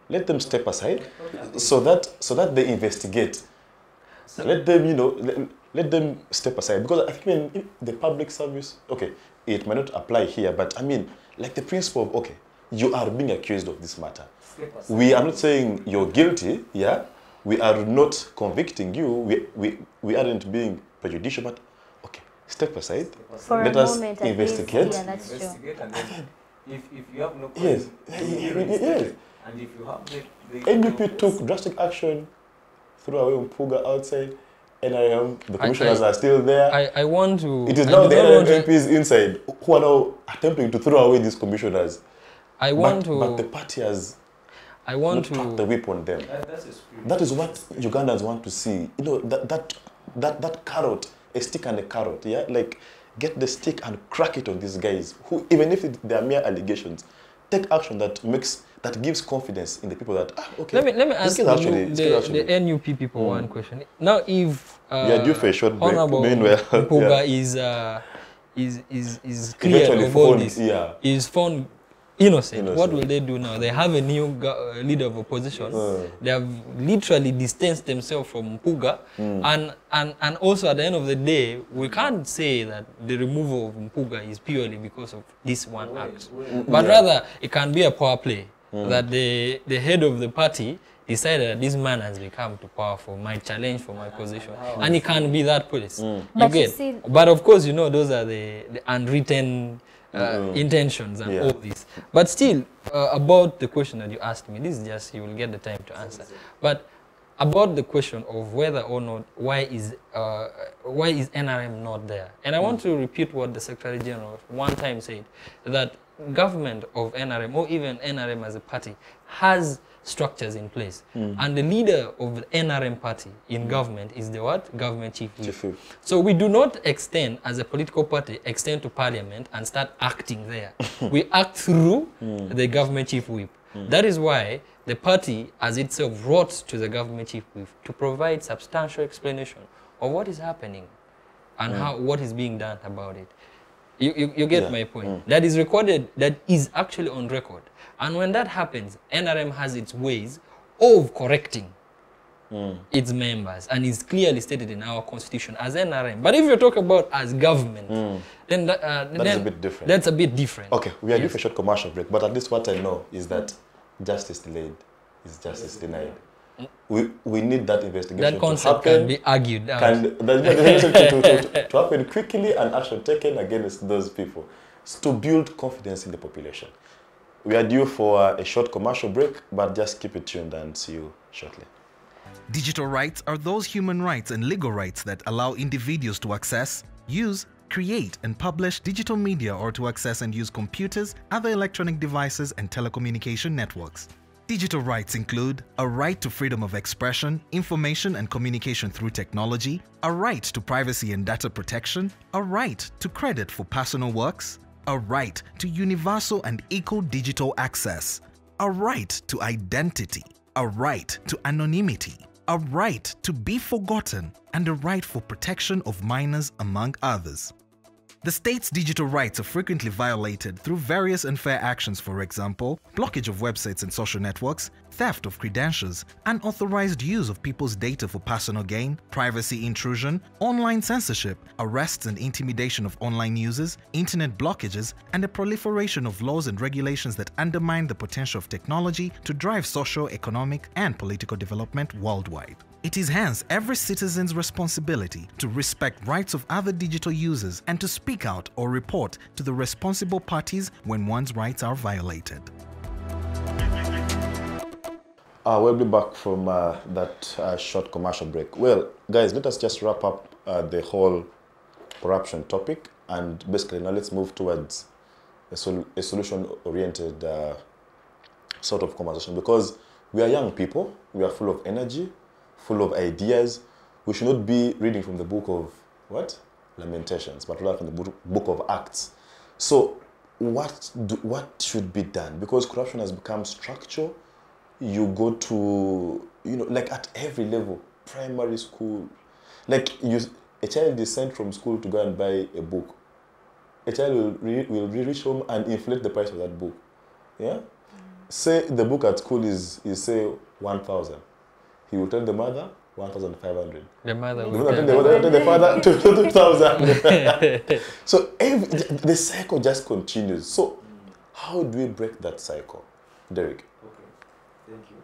Speaker 1: let them step aside so that they investigate. Let them, let them step aside. Because I think in the public service, okay, it might not apply here, but I mean, like the principle of, okay, you are being accused of this matter. We are not saying you're guilty, yeah? We are not convicting you. We aren't being prejudicial, but okay, step aside.
Speaker 3: For
Speaker 1: let
Speaker 3: a
Speaker 1: us
Speaker 3: moment,
Speaker 1: investigate.
Speaker 3: Yeah, that's true.
Speaker 4: And then if you have no
Speaker 1: Yes.
Speaker 4: yes. And if you have the
Speaker 1: NUP took drastic action, threw away Mpuga outside. NRM, the commissioners are still there.
Speaker 2: I want to...
Speaker 1: It is now the NRM MPs inside who are now attempting to throw away these commissioners. But the party has packed the whip on them. That is what Ugandans want to see. You know, that carrot, a stick and a carrot, yeah? Like, get the stick and crack it on these guys, who, even if they are mere allegations, take action that gives confidence in the people that, okay.
Speaker 2: Let me ask the NUP people one question. Now, if
Speaker 1: due for a short break.
Speaker 2: Honorable Mpuga is cleared of all this, is found innocent, what will they do now? They have a new leader of opposition. They have literally distanced themselves from Mpuga. And also at the end of the day, we can't say that the removal of Mpuga is purely because of this one act. But rather, it can be a power play. That the head of the party decided that this man has become too powerful, my challenge for my position. And it can be that police. But of course, you know, those are the unwritten intentions and all this. But still, about the question that you asked me, this is just, you will get the time to answer. But about the question of whether or not, why is NRM not there? And I want to repeat what the Secretary General one time said, that government of NRM, or even NRM as a party, has structures in place. And the leader of the NRM party in government is the what? Government chief whip. So we do not extend, as a political party, extend to parliament and start acting there. We act through the government chief whip. That is why the party as itself wrote to the government chief whip to provide substantial explanation of what is happening and what is being done about it. You get my point. That is recorded, that is actually on record. And when that happens, NRM has its ways of correcting its members, and is clearly stated in our constitution as NRM. But if you talk about as government, then that's a bit different. That's a bit different.
Speaker 1: Okay, we are due for a short commercial break, but at least what I know is that justice delayed is justice denied. We need that investigation
Speaker 2: that concept can be argued out.
Speaker 1: To happen quickly and action taken against those people to build confidence in the population. We are due for a short commercial break, but just keep it tuned and see you shortly.
Speaker 5: Digital rights are those human rights and legal rights that allow individuals to access, use, create and publish digital media, or to access and use computers, other electronic devices and telecommunication networks. Digital rights include a right to freedom of expression, information and communication through technology, a right to privacy and data protection, a right to credit for personal works, a right to universal and equal digital access, a right to identity, a right to anonymity, a right to be forgotten, and a right for protection of minors, among others. The state's digital rights are frequently violated through various unfair actions, for example, blockage of websites and social networks, theft of credentials, unauthorized use of people's data for personal gain, privacy intrusion, online censorship, arrests and intimidation of online users, internet blockages, and the proliferation of laws and regulations that undermine the potential of technology to drive social, economic, and political development worldwide. It is hence every citizen's responsibility to respect rights of other digital users and to speak out or report to the responsible parties when one's rights are violated.
Speaker 1: We'll be back from that short commercial break. Well, guys, let us just wrap up the whole corruption topic, and basically now let's move towards a solution-oriented sort of conversation, because we are young people, we are full of energy, full of ideas. We should not be reading from the book of what? Lamentations, but rather from the book of Acts. So what should be done? Because corruption has become structural. You go to, like at every level, primary school, like a child is sent from school to go and buy a book. A child will reach home and inflate the price of that book. Yeah? Say the book at school is say 1,000. He will tell the mother 1,500.
Speaker 2: The mother
Speaker 1: will tell the father 2,000. So the cycle just continues. So how do we break that cycle, Derrick?
Speaker 4: Okay, thank you.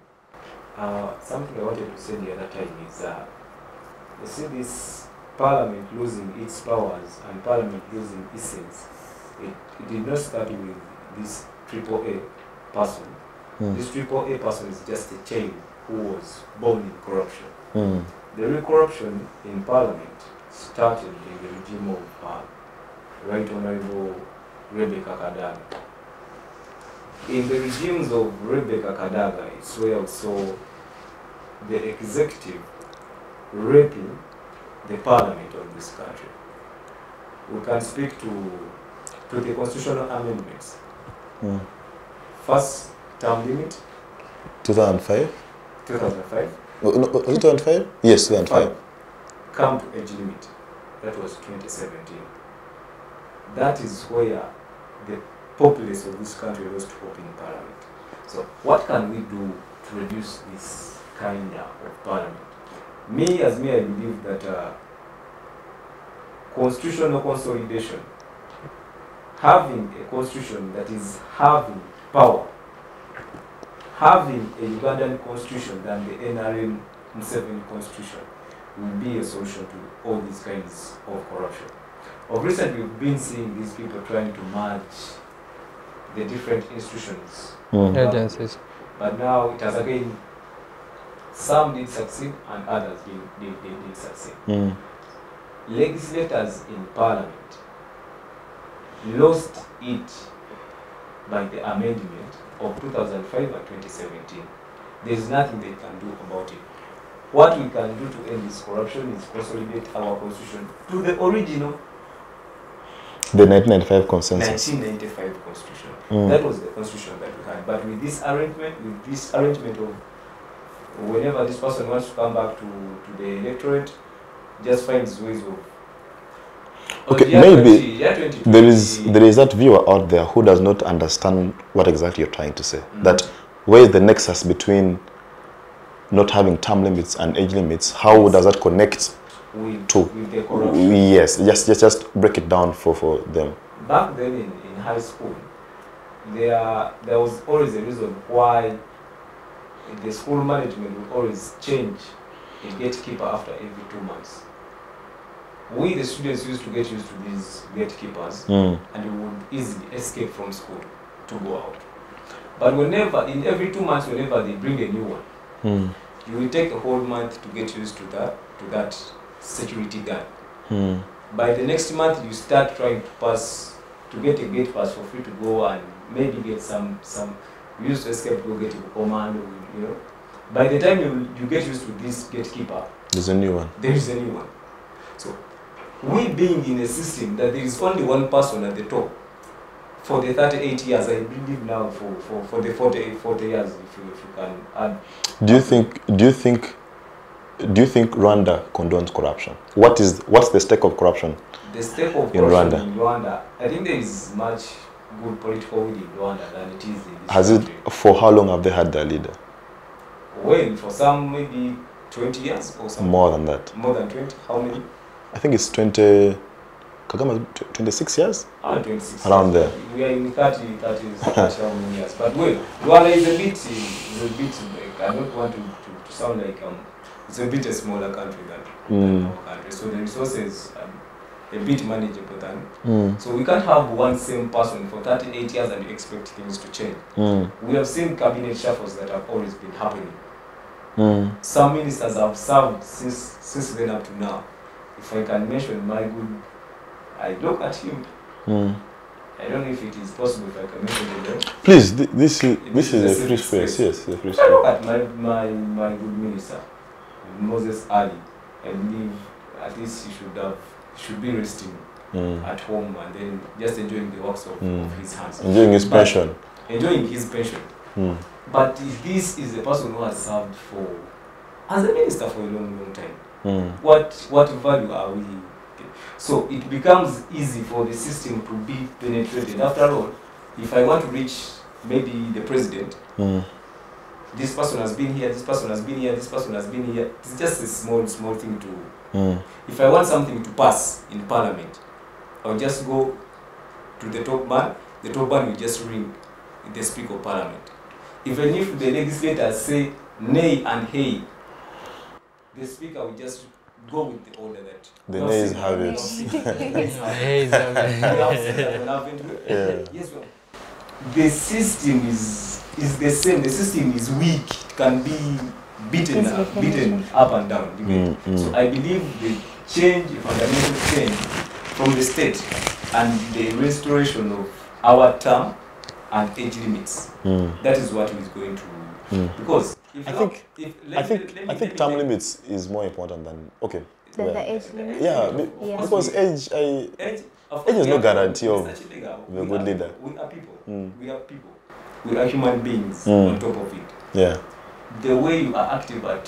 Speaker 4: Something I wanted to say the other time is, you see this Parliament losing its powers and Parliament losing its sense. It did not start with this AAA person. This AAA person is just a child who was born in corruption. The real corruption in Parliament started in the regime of Right Honorable Rebecca Kadaga. In the regimes of Rebecca Kadaga, it's where we saw the executive raping the Parliament of this country. We can speak to the constitutional amendments. First term limit.
Speaker 1: 2005?
Speaker 4: 2005.
Speaker 1: No, was it 2005? Yes, 2005.
Speaker 4: Come to age limit. That was 2017. That is where the populace of this country lost hope in Parliament. So what can we do to reduce this kind of Parliament? I believe that constitutional consolidation, having a constitution that is having power, having a Ugandan constitution than the NRM 7 constitution will be a solution to all these kinds of corruption. Of recent, we've been seeing these people trying to merge the different institutions,
Speaker 2: agencies.
Speaker 4: But now it has again, some did succeed and others did succeed. Legislators in Parliament lost it by the amendment of 2005 and 2017. There is nothing they can do about it. What we can do to end this corruption is consolidate our constitution to the original
Speaker 1: the 1995 consensus.
Speaker 4: 1995 constitution. That was the constitution that we had. But with this arrangement of whenever this person wants to come back to the electorate, just finds ways of.
Speaker 1: Okay, maybe there is that viewer out there who does not understand what exactly you're trying to say. That where is the nexus between not having term limits and age limits? How does that connect
Speaker 4: with
Speaker 1: the corruption? Yes, just break it down for them.
Speaker 4: Back then in high school, there was always a reason why the school management would always change a gatekeeper after every 2 months. We, the students, used to get used to these gatekeepers, and we would easily escape from school to go out. But in every 2 months, whenever they bring a new one, you will take a whole month to get used to that security guard. By the next month, you start trying to get a gate pass for free to go and maybe get some. We used to escape to go get a commando, By the time you get used to this gatekeeper,
Speaker 1: there's a new one.
Speaker 4: There is a new one. So, we being in a system that there is only one person at the top for the 38 years, I believe now for the 40 years, if you can add.
Speaker 1: Do you think Rwanda condones corruption? What's the stake of corruption?
Speaker 4: The stake of corruption in Rwanda, I think there is much good political will in Rwanda than it is in this country.
Speaker 1: For how long have they had their leader?
Speaker 4: Well, for some maybe 20 years or something.
Speaker 1: More than that.
Speaker 4: More than 20? How many?
Speaker 1: I think it's 26 years?
Speaker 4: 26
Speaker 1: around
Speaker 4: years.
Speaker 1: there.
Speaker 4: We are in 30 how many years. But well, Rwanda is a bit like, I don't want to sound like it's a bit a smaller country than our country. So the resources are a bit manageable than. So we can't have one same person for 38 years and expect things to change. We have seen cabinet shuffles that have always been happening. Some ministers have served since then up to now. If I can mention my good, I look at him. I don't know if it is possible if I can mention the name.
Speaker 1: Please, this is a free space. Yes, the free space.
Speaker 4: Look at my good minister, Moses Ali. I believe at least he should be resting at home and then just enjoying the works of his hands.
Speaker 1: Enjoying his pension.
Speaker 4: Enjoying his pension. But this is a person who has served as a minister for a long time. What value are we? So it becomes easy for the system to be penetrated. After all, if I want to reach maybe the president, this person has been here, this person has been here, this person has been here. It's just a small thing to. If I want something to pass in parliament, I'll just go to the top man. The top man will just ring the speaker of parliament. Even if the legislators say nay and hey, the speaker will just go with the order that
Speaker 1: the nays have it.
Speaker 4: Yes, well, the system is the same. The system is weak. It can be beaten up and down. So I believe the fundamental change from the state and the restoration of our term and age limits. That is what is going to. Because I think term limits is more important than
Speaker 3: the age limit.
Speaker 1: Yeah, because age is no guarantee of a good leader.
Speaker 4: We are people. We are people. We are human beings on top of it.
Speaker 1: Yeah.
Speaker 4: The way you are active at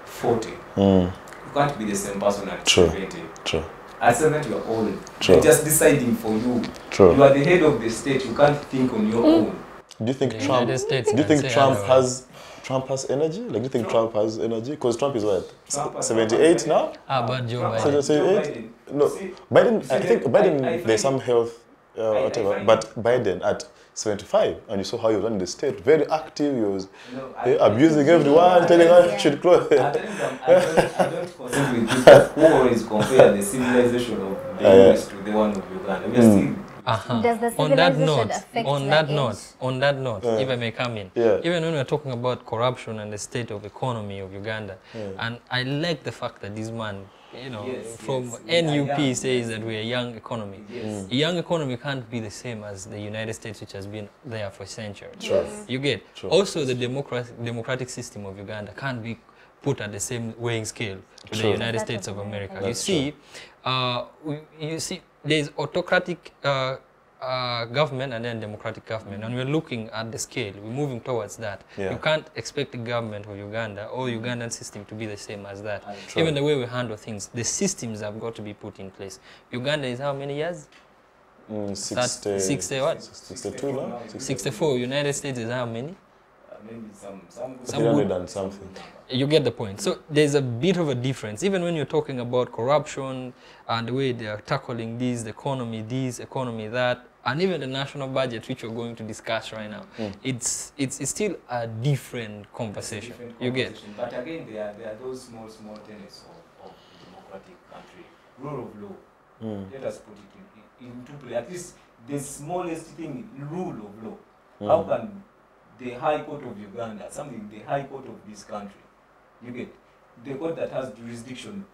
Speaker 4: 40, you can't be the same person at 70.
Speaker 1: True.
Speaker 4: At 70, you are old. They're just deciding for you.
Speaker 1: True.
Speaker 4: You are the head of the state. You can't think on your own.
Speaker 1: Do you think Trump has energy? Like, do you think Trump has energy? Because Trump is what? 78 now?
Speaker 2: But Joe Biden.
Speaker 1: 78? No, Biden. I think Biden. There's some health, whatever. But Biden at 75, and you saw how he was running the state. Very active. He was abusing everyone, telling us should close.
Speaker 4: I don't consent with people who always compare the civilization of the US to the one of Uganda. We are still.
Speaker 3: Does the civilization affect
Speaker 2: on that note, if I may come in, even when we're talking about corruption and the state of economy of Uganda, and I like the fact that this man, from NUP says that we're a young economy. A young economy can't be the same as the United States, which has been there for centuries. You get? Also, the democratic system of Uganda can't be put at the same weighing scale to the United States of America. You see, there's autocratic government and then democratic government, and we're looking at the scale. We're moving towards that. You can't expect the government of Uganda or Ugandan system to be the same as that. Even the way we handle things, the systems have got to be put in place. Uganda is how many years?
Speaker 1: 60 what? 62 now?
Speaker 2: 64. United States is how many?
Speaker 4: Maybe some
Speaker 1: 300 and something.
Speaker 2: You get the point. So there's a bit of a difference. Even when you're talking about corruption and the way they are tackling this, economy that, and even the national budget, which we're going to discuss right now, it's still a different conversation. You get?
Speaker 4: But again, there are those small tenets of the democratic country. Rule of law. Let us put it into play. At least the smallest thing, rule of law. How can the High Court of Uganda, the High Court of this country, you get, the court that has jurisdiction,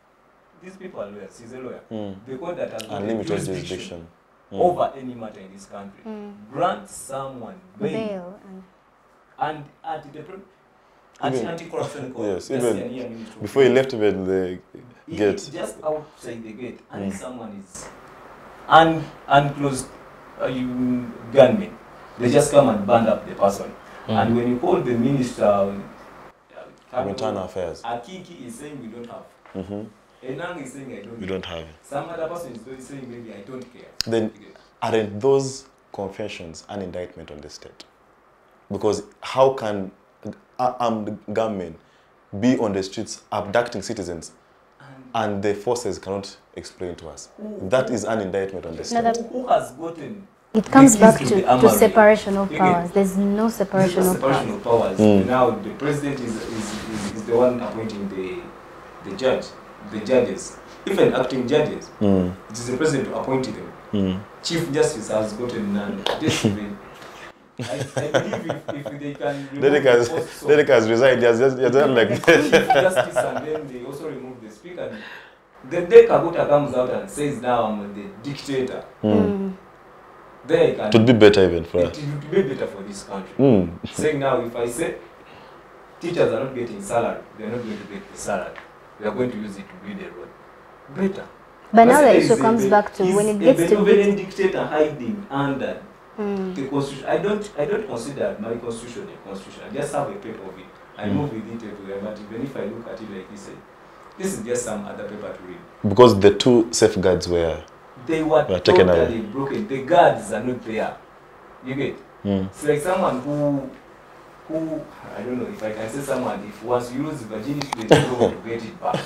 Speaker 4: these people are lawyers, he's a lawyer, the court that has
Speaker 1: unlimited jurisdiction
Speaker 4: over any matter in this country, grant someone bail. And at the anti-corruption court,
Speaker 1: yes, even before he left even the gate.
Speaker 4: Just outside the gate, and someone is unclosed gunmen, they just come and band up the person. And when you call the minister,
Speaker 1: Internal Affairs,
Speaker 4: Akiki is saying we don't have. Enang is saying I don't
Speaker 1: have it.
Speaker 4: Some other person is saying maybe I don't care.
Speaker 1: Then aren't those confessions an indictment on the state? Because how can armed gunmen be on the streets abducting citizens and the forces cannot explain to us? That is an indictment on the state.
Speaker 4: Who has gotten?
Speaker 3: It comes back to separation of powers. There's no separation of powers.
Speaker 4: Now the president is the one appointing the judges, even acting judges. It is the president who appointed them. Chief Justice has gotten none. I believe if they can remove
Speaker 1: Derrick has resigned. He has just like
Speaker 4: Chief Justice, and then they also remove the speaker. Then Kaguta comes out and says, now I'm the dictator. There you can.
Speaker 1: It would be better even for
Speaker 4: It
Speaker 1: us.
Speaker 4: would be better for this country. Saying now, if I say teachers are not getting salary, they are not going to get the salary. We are going to use it to build a road. Better.
Speaker 3: But now the issue comes back to when it gets to
Speaker 4: be dictator hiding under the constitution. I don't consider my constitution a constitution. I just have a paper of it. I move with it everywhere. But even if I look at it like this is just some other paper to read.
Speaker 1: Because the two safeguards were
Speaker 4: taken totally broken. The guards are not there. You get? It's like someone who I don't know if I can say someone, if once you lose virginity, they don't want to get it back.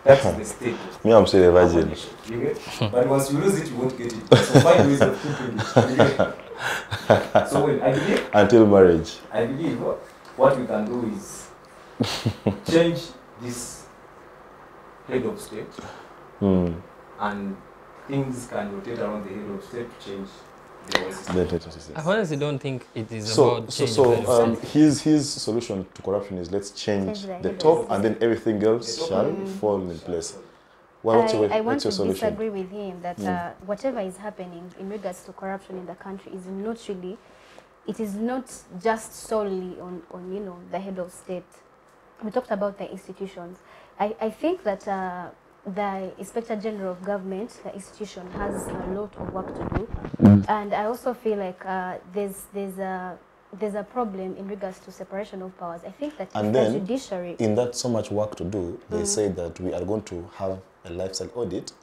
Speaker 4: That's the state.
Speaker 1: Me, I'm still a virgin.
Speaker 4: You get? But once you lose it, you won't get it. So find ways of keeping it. You get? So I believe
Speaker 1: until marriage.
Speaker 4: I believe what we can do is change this head of state, and things can rotate around the head of state to change the system.
Speaker 2: I honestly don't think it is about change.
Speaker 1: So his solution to corruption is let's change the top, and then everything else shall fall in place.
Speaker 3: I want to disagree with him that whatever is happening in regards to corruption in the country is not really, it is not just solely on the head of state. We talked about the institutions. I think that the Inspector General of Government, the institution, has a lot of work to do, and I also feel like there's a problem in regards to separation of powers. I think that
Speaker 1: and
Speaker 3: the
Speaker 1: then,
Speaker 3: judiciary,
Speaker 1: in that so much work to do, they say that we are going to have a lifestyle audit,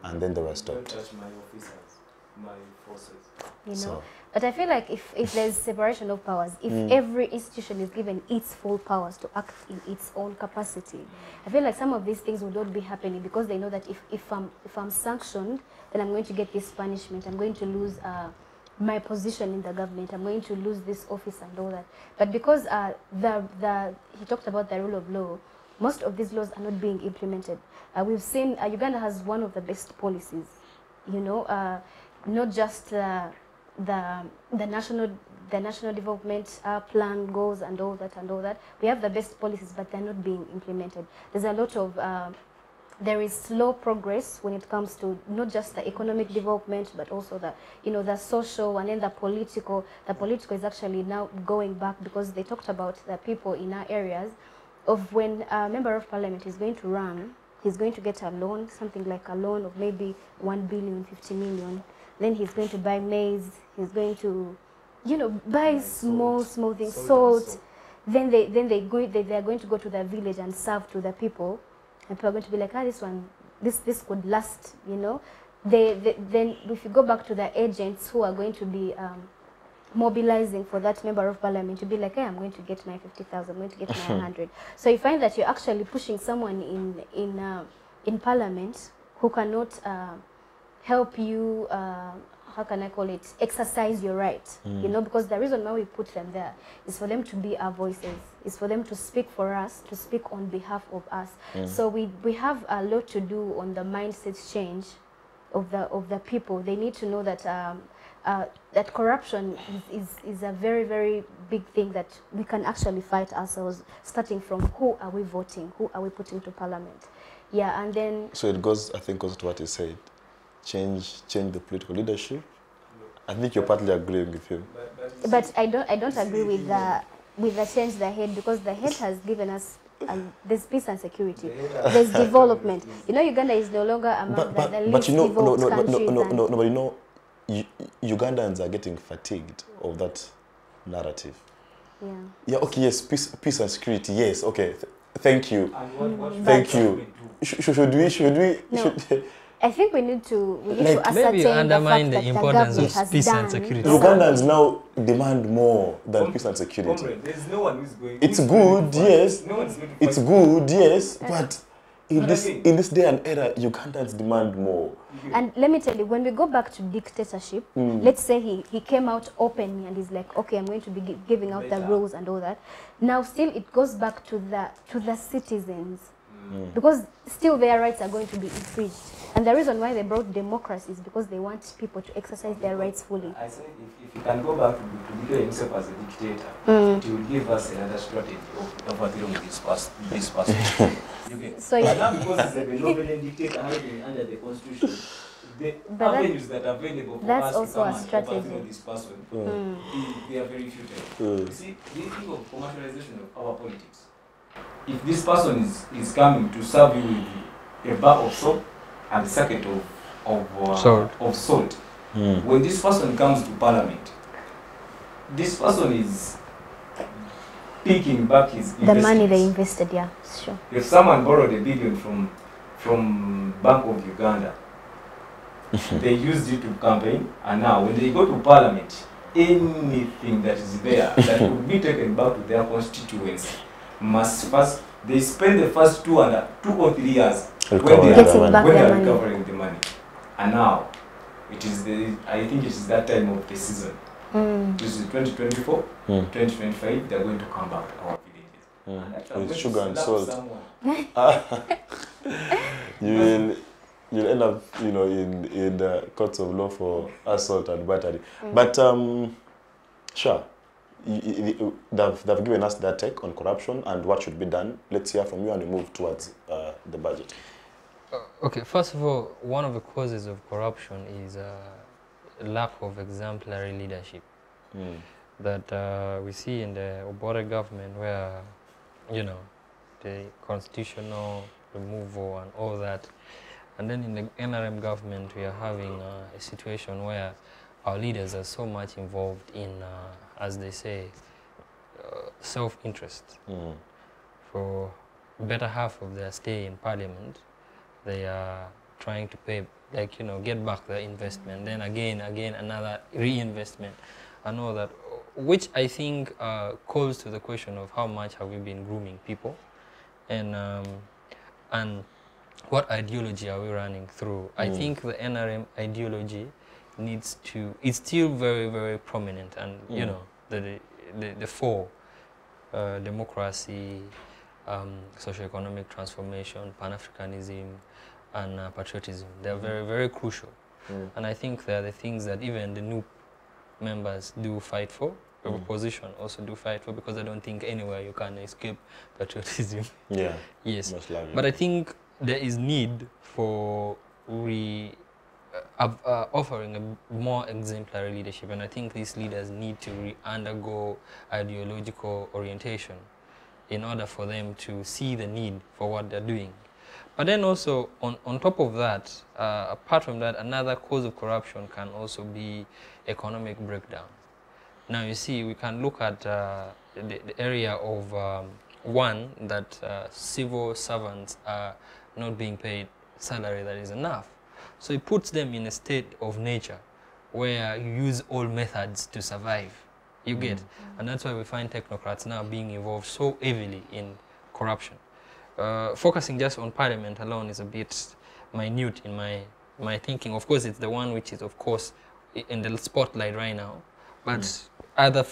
Speaker 1: and then they were stopped.
Speaker 4: Don't touch my officers, my forces.
Speaker 3: you know.
Speaker 1: So.
Speaker 3: But I feel like if there's separation of powers, if every institution is given its full powers to act in its own capacity, I feel like some of these things would not be happening, because they know that if I'm sanctioned, then I'm going to get this punishment. I'm going to lose my position in the government. I'm going to lose this office and all that. But because he talked about the rule of law, most of these laws are not being implemented. We've seen Uganda has one of the best policies, not just the national development plan goals and all that. We have the best policies, but they're not being implemented. There's a lot of there is slow progress when it comes to not just the economic development, but also the social and then the political. The political is actually now going back, because they talked about the people in our areas of when a member of parliament is going to run, he's going to get a loan, something like a loan of maybe 1 billion, 50 million. Then he's going to buy maize, he's going to, buy small things, salt. Then they are going to go to the village and serve to the people. And people are going to be like, this could last, Then if you go back to the agents who are going to be mobilizing for that member of parliament, to be like, hey, I'm going to get my 50,000, I'm going to get my 100. So you find that you're actually pushing someone in parliament who cannot help you, how can I call it, exercise your right, because the reason why we put them there is for them to be our voices, is for them to speak for us, to speak on behalf of us. So we have a lot to do on the mindset change of the people. They need to know that that corruption is a very, very big thing that we can actually fight ourselves, starting from who are we voting, who are we putting to parliament. Yeah, and then...
Speaker 1: So it goes, I think, goes to what you said. Change the political leadership. I think you're partly agreeing with him.
Speaker 3: But I don't agree with the change the head, because the head has given us there's peace and security. There's development. Uganda is no longer among the least developed countries.
Speaker 1: Ugandans are getting fatigued of that narrative.
Speaker 3: Yeah.
Speaker 1: Yeah. Okay. Yes. Peace and security. Yes. Okay. Thank you. Thank you. Should we?
Speaker 3: No. I think we need to ascertain
Speaker 2: maybe you undermine the importance of peace and security.
Speaker 1: Ugandans now demand more than peace and security.
Speaker 4: There's no one who's going.
Speaker 1: It's good, yes.
Speaker 4: No one's going to
Speaker 1: it's good, yes. But in this day and era, Ugandans demand more.
Speaker 3: And let me tell you, when we go back to dictatorship, let's say he came out openly and he's like, okay, I'm going to be giving out the rules and all that. Now still it goes back to the citizens. Because still their rights are going to be infringed. And the reason why they brought democracy is because they want people to exercise their rights fully.
Speaker 4: I said, if you can go back to declare himself as a dictator, it will give us another strategy of overthrowing this person.
Speaker 3: So
Speaker 4: but now, because he's a benevolent dictator hiding under the constitution, the
Speaker 3: But
Speaker 4: avenues that are available for
Speaker 3: that's
Speaker 4: us
Speaker 3: also
Speaker 4: to come
Speaker 3: a
Speaker 4: and
Speaker 3: strategy.
Speaker 4: overthrow this person, they are very futile. You see, do you think of commercialization of our politics? If this person is coming to serve you with a bar of soap and a sacket of salt, when this person comes to parliament, this person is picking back his
Speaker 3: The money they
Speaker 4: investments.
Speaker 3: invested, yeah, sure.
Speaker 4: If someone borrowed $1 billion from Bank of Uganda, they used it to campaign, and now when they go to parliament, anything that is there that would be taken back to their constituency must first, they spend the first 2 or 3 years when they
Speaker 3: Getting back
Speaker 4: are
Speaker 3: their money.
Speaker 4: recovering the money. And now, I think it is that time of the season. This is 2024, 2025, they are going to come back to our villages. And
Speaker 1: With sugar and
Speaker 4: slap
Speaker 1: salt.
Speaker 4: someone.
Speaker 1: You'll end up, in the courts of law for assault and battery. But Shaa, they've given us their take on corruption and what should be done. Let's hear from you and we move towards the budget.
Speaker 2: Okay, first of all, one of the causes of corruption is lack of exemplary leadership that we see in the Obore government, where, the constitutional removal and all that. And then in the NRM government, we are having a situation where our leaders are so much involved in, as they say, self-interest. For better half of their stay in parliament, they are trying to pay, get back their investment. Then again, another reinvestment and all that, which I think calls to the question of how much have we been grooming people, and what ideology are we running through? I think the NRM ideology needs to, it's still very, very prominent, and the four, democracy, socio-economic transformation, Pan-Africanism, and patriotism. They're very, very crucial. And I think they're the things that even the NUP members do fight for, the opposition also do fight for, because I don't think anywhere you can escape patriotism.
Speaker 1: Yeah.
Speaker 2: Yes.
Speaker 1: Most likely.
Speaker 2: But I think there is need for offering a more exemplary leadership, and I think these leaders need to undergo ideological orientation in order for them to see the need for what they're doing. But then also, on top of that, apart from that, another cause of corruption can also be economic breakdown. Now you see, we can look at the area of one, that civil servants are not being paid salary that is enough. So it puts them in a state of nature where you use all methods to survive. You get? And that's why we find technocrats now being involved so heavily in corruption. Focusing just on parliament alone is a bit minute in my thinking. Of course, it's the one which is, of course, in the spotlight right now. But other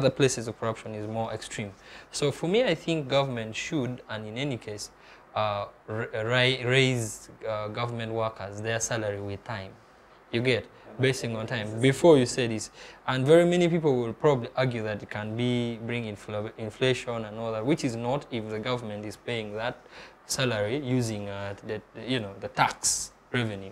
Speaker 2: places of corruption is more extreme. So for me, I think government should, and in any case, raise government workers their salary with time. You get? Basing on time. Before you say this, and very many people will probably argue that it can bring inflation and all that, which is not if the government is paying that salary using the tax revenue.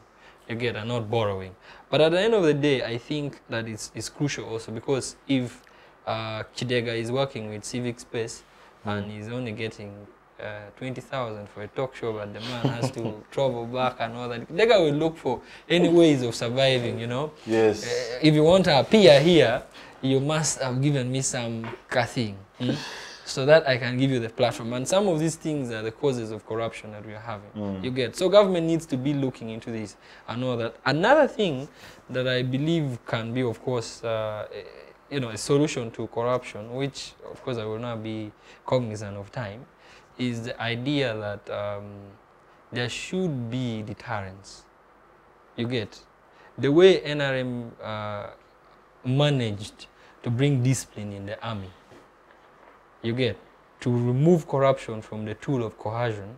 Speaker 2: You get, and not borrowing. But at the end of the day, I think that it's crucial also, because if Kidega is working with Civic space and he's only getting 20,000 for a talk show, but the man has to travel back and all that, Kidega will look for any ways of surviving,
Speaker 1: Yes.
Speaker 2: If you want to appear here, you must have given me some thing. So that I can give you the platform. And some of these things are the causes of corruption that we are having. You get? So government needs to be looking into this and all that. Another thing that I believe can be, of course, a solution to corruption, which, of course, I will not be cognizant of time, is the idea that there should be deterrence. You get? The way NRM managed to bring discipline in the army, you get, to remove corruption from the tool of coercion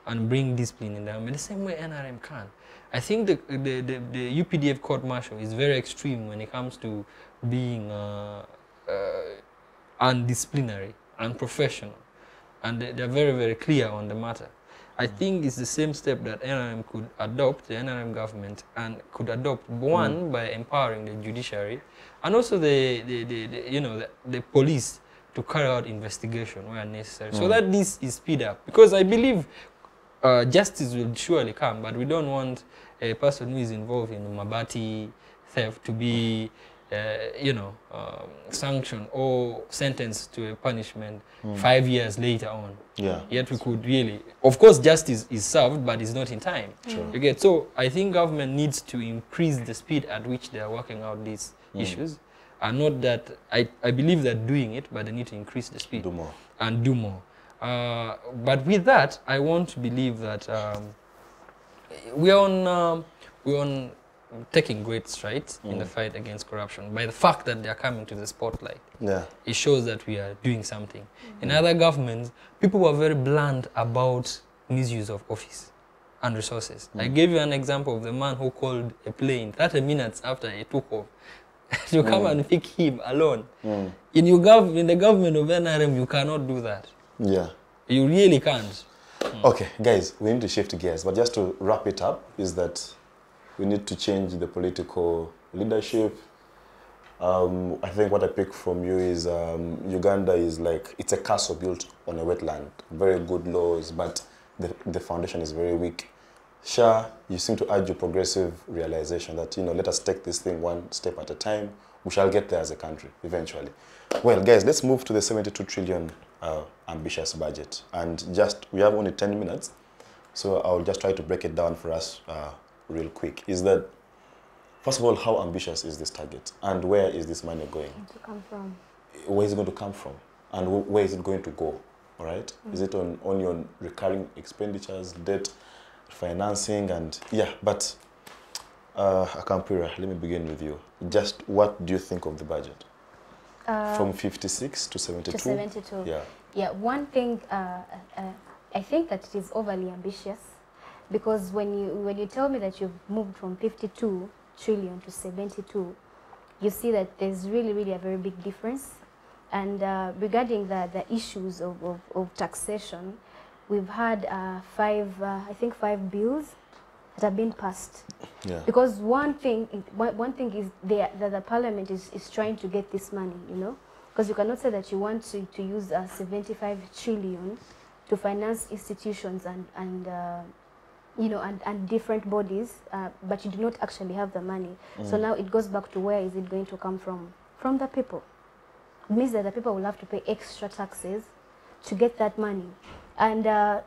Speaker 2: and bring discipline in the army, the same way NRM can. I think the UPDF court-martial is very extreme when it comes to being undisciplinary, unprofessional, and they're very, very clear on the matter. I think it's the same step that NRM could adopt, the NRM government, and could adopt one by empowering the judiciary, and also the police to carry out investigation where necessary, so that this is speed up. Because I believe justice will surely come, but we don't want a person who is involved in Mabati theft to be, sanctioned or sentenced to a punishment 5 years later on.
Speaker 1: Yeah.
Speaker 2: Yet we could really, of course, justice is served, but it's not in time.
Speaker 1: Sure.
Speaker 2: You get, so I think government needs to increase the speed at which they are working out these issues. And not that, I believe they're doing it, but they need to increase the speed.
Speaker 1: Do more.
Speaker 2: And do more. But with that, I want to believe that we're on taking great strides in the fight against corruption by the fact that they are coming to the spotlight.
Speaker 1: Yeah.
Speaker 2: It shows that we are doing something. In other governments, people were very blunt about misuse of office and resources. I gave you an example of the man who called a plane 30 minutes after he took off to come and pick him alone. In the government of NRM, you cannot do that.
Speaker 1: Yeah.
Speaker 2: You really can't.
Speaker 1: Okay, guys, we need to shift gears, but just to wrap it up is that we need to change the political leadership. I think what I pick from you is Uganda is like, it's a castle built on a wetland. Very good laws, but the foundation is very weak. Shaa, you seem to urge a progressive realization that, let us take this thing one step at a time. We shall get there as a country, eventually. Well, guys, let's move to the 72 trillion ambitious budget. And we have only 10 minutes, so I'll just try to break it down for us real quick. Is that, first of all, how ambitious is this target? And where is this money going
Speaker 3: to come from?
Speaker 1: Where is it going to come from? And where is it going to go? All right? Is it only on recurring expenditures, debt, financing, and but Akampurira, let me begin with you. Just what do you think of the budget? From 56 to 72?
Speaker 3: To 72.
Speaker 1: Yeah.
Speaker 3: Yeah, one thing, I think that it is overly ambitious, because when you tell me that you've moved from 52 trillion to 72, you see that there's really a very big difference. And regarding the issues of taxation, we've had I think five bills that have been passed.
Speaker 1: Yeah.
Speaker 3: Because one thing is that the parliament is trying to get this money, because you cannot say that you want to use 75 trillion to finance institutions and different bodies, but you do not actually have the money. So now it goes back to, where is it going to come from? From the people. It means that the people will have to pay extra taxes to get that money. And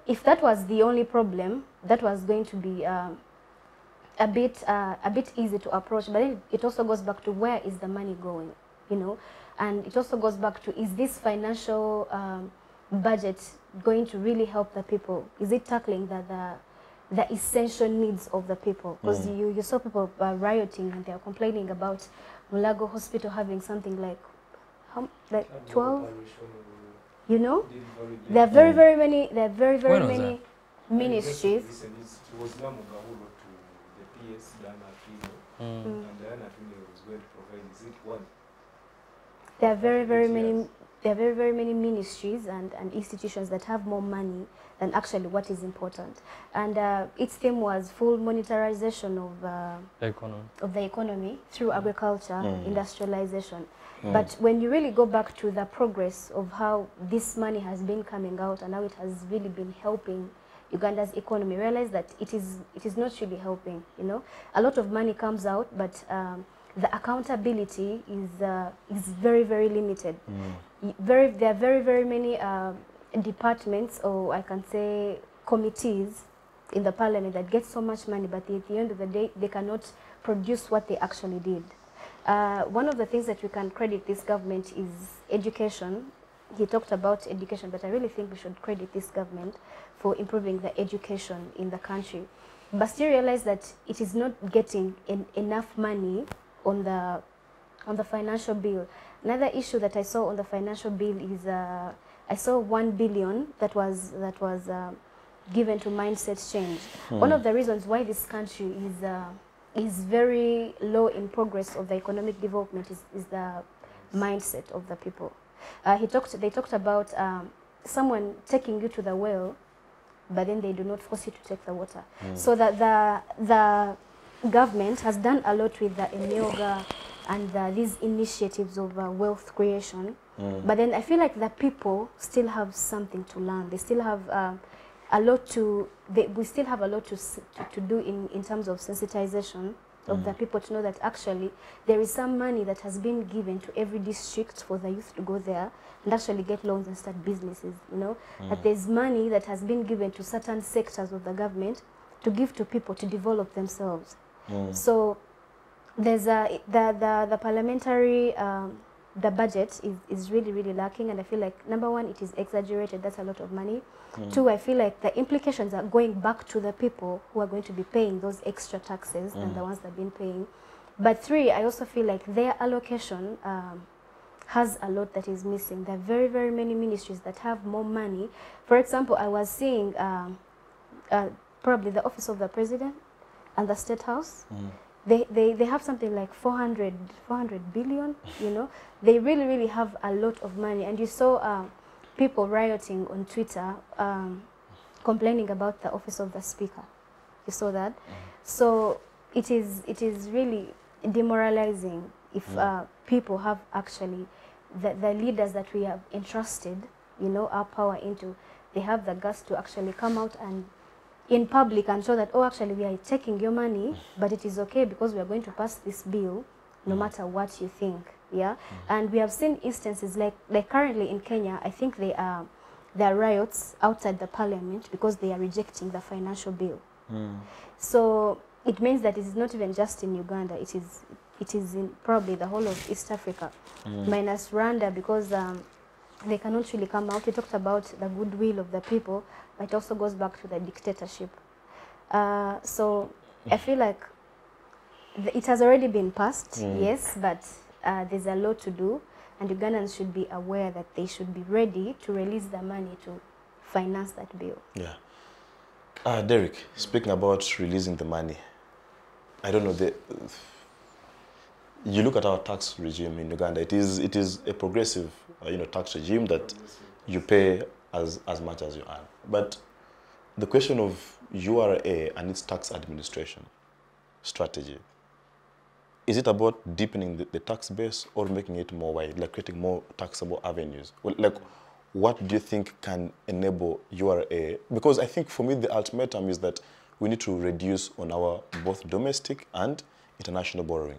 Speaker 3: if that was the only problem, that was going to be a bit easy to approach. But then it also goes back to, where is the money going, And it also goes back to, is this financial budget going to really help the people? Is it tackling the essential needs of the people? Because you saw people rioting, and they are complaining about Mulago Hospital having something like 12. There are very many ministries.
Speaker 4: It was Namugahulu to the PS and Diana was going to provide. Is it one?
Speaker 3: There are very many ministries and institutions that have more money than actually what is important. And its theme was full monetarization of the economy through agriculture, industrialization. But when you really go back to the progress of how this money has been coming out and how it has really been helping Uganda's economy, realize that it is not really helping. A lot of money comes out, but the accountability is very limited. There are very many departments, or I can say committees in the parliament, that get so much money, but at the end of the day, they cannot produce what they actually did. One of the things that we can credit this government is education. He talked about education, but I really think we should credit this government for improving the education in the country. But still realize that it is not getting enough money on the financial bill. Another issue that I saw on the financial bill is I saw 1 billion that was given to mindset change. One of the reasons why this country is very low in progress of the economic development is the mindset of the people. They talked about someone taking you to the well but then they do not force you to take the water. So that the government has done a lot with the Enioga and these initiatives of wealth creation. But then I feel like the people still have something to learn. They still have a lot to, we still have a lot to do in terms of sensitization of the people, to know that actually there is some money that has been given to every district for the youth to go there and actually get loans and start businesses, you know. That there's money that has been given to certain sectors of the government to give to people to develop themselves. So there's the parliamentary, the budget is really, really lacking, and I feel like, number one, it is exaggerated. That's a lot of money. Two, I feel like the implications are going back to the people who are going to be paying those extra taxes than the ones that have been paying. But three, I also feel like their allocation has a lot that is missing. There are very, very many ministries that have more money. For example, I was seeing probably the Office of the President and the State House. They have something like 400 billion, you know. They really, really have a lot of money. And you saw people rioting on Twitter, complaining about the Office of the Speaker. You saw that? So it is really demoralizing if people have actually, the leaders that we have entrusted, you know, our power into, they have the guts to actually come out and in public and show that, oh, actually we are taking your money, but it is okay because we are going to pass this bill no matter what you think. Yeah. And we have seen instances like currently in Kenya, I think there are riots outside the parliament because they are rejecting the financial bill. So it means that it is not even just in Uganda, it is in probably the whole of East Africa, minus Rwanda, because they cannot really come out. We talked about the goodwill of the people, but it also goes back to the dictatorship. So I feel like it has already been passed, yes, but there's a lot to do, and Ugandans should be aware that they should be ready to release the money to finance that bill.
Speaker 1: Yeah. Derrick, speaking about releasing the money, I don't know, you look at our tax regime in Uganda, it is a progressive tax regime that you pay as much as you earn. But the question of URA and its tax administration strategy, is it about deepening the tax base or making it more wide, like creating more taxable avenues? Well, like, what do you think can enable URA? Because I think for me the ultimatum is that we need to reduce on our both domestic and international borrowing.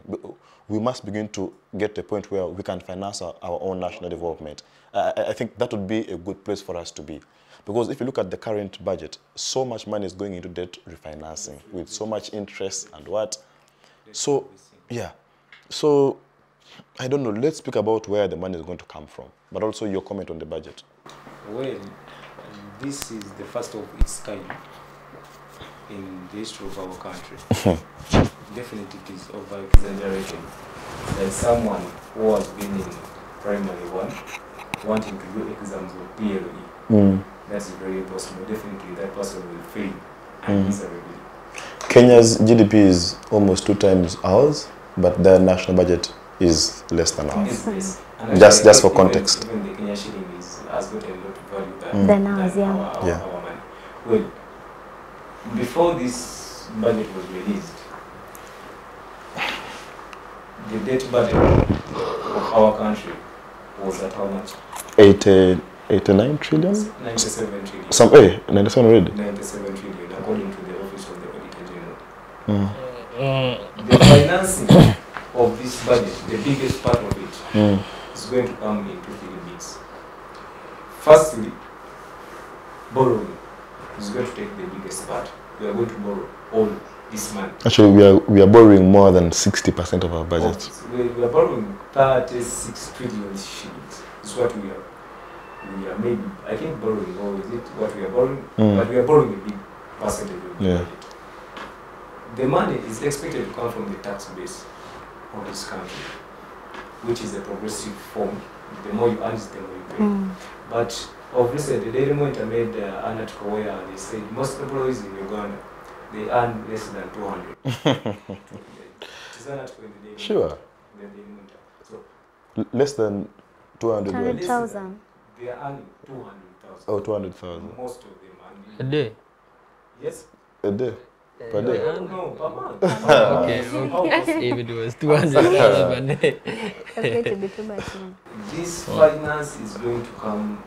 Speaker 1: We must begin to get to a point where we can finance our own national development. I think that would be a good place for us to be. Because if you look at the current budget, so much money is going into debt refinancing with so much interest and what. So, yeah. So, I don't know, let's speak about where the money is going to come from, but also your comment on the budget.
Speaker 6: Well, this is the first of its kind in the history of our country. Definitely it is over exaggeration. Like someone who has been in primary one, wanting to do exams of PLE, that's very possible. Definitely that person will fail miserably.
Speaker 1: Kenya's GDP is almost 2 times ours, but their national budget is less than ours. Just for context.
Speaker 6: Even the Kenya shilling has got a lot of value than our money. Well, before this budget was released, the debt burden of our country was at how much?
Speaker 1: 89 trillion?
Speaker 6: 97 trillion.
Speaker 1: 97 already?
Speaker 6: 97 trillion, according to the Office of the Auditor General. The financing of this budget, the biggest part of it, is going to come in 2 bits. Firstly, borrowing is going to take the biggest part. We are going to borrow all this money.
Speaker 1: Actually, we are borrowing more than 60% of our budget.
Speaker 6: We are borrowing 36 trillion shillings. It's what we are maybe, I think borrowing, or is it what we are borrowing? But we are borrowing a big percentage of the budget. The money is expected to come from the tax base of this country, which is a progressive form. The more you earn, the more you pay. But obviously, the Daily Monitor made an article where they said most employees in Uganda, they earn less than 200. It's an article in the Daily Monitor.
Speaker 1: Sure.
Speaker 6: The Daily Monitor. So
Speaker 1: less than 200.
Speaker 3: 100,000.
Speaker 6: They are earning 200,000.
Speaker 1: Oh, 200,000.
Speaker 6: Most of them earning.
Speaker 2: A day?
Speaker 6: Yes.
Speaker 1: A day? Per day?
Speaker 6: No, per month.
Speaker 2: Okay, if it was 200,000 per day.
Speaker 3: That's going to be too much.
Speaker 6: This finance is going to come,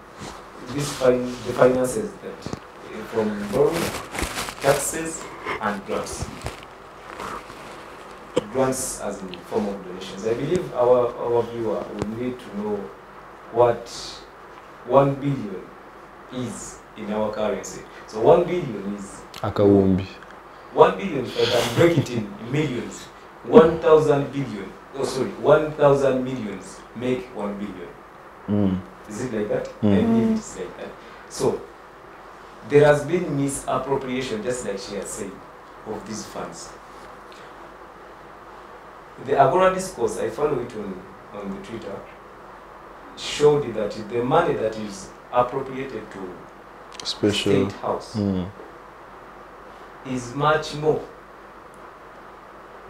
Speaker 6: the finances that from borrowing, taxes, and grants. Grants as in the form of donations. I believe our viewer will need to know what 1 billion is in our currency. So 1 billion is
Speaker 1: Akawumbi.
Speaker 6: 1 billion, if I can break it in millions, 1,000 billion, 1,000 millions make 1 billion. Is it like that? I believe it's like that. So, there has been misappropriation, just like she has said, of these funds. The Agora discourse, I follow it on the Twitter, showed that the money that is appropriated to State House is much more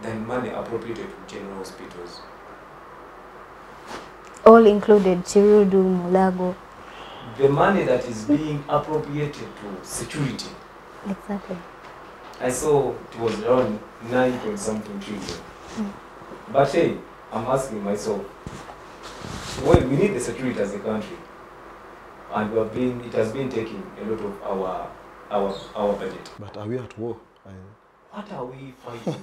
Speaker 6: than money appropriated to general hospitals.
Speaker 3: All included, Chirudu, Mulago.
Speaker 6: The money that is being appropriated to security.
Speaker 3: Exactly.
Speaker 6: I saw it was around 9-point-something trillion. But hey, I'm asking myself, well, we need the security as a country, and it has been taking a lot of our budget.
Speaker 1: But are we at war?
Speaker 6: What are we fighting?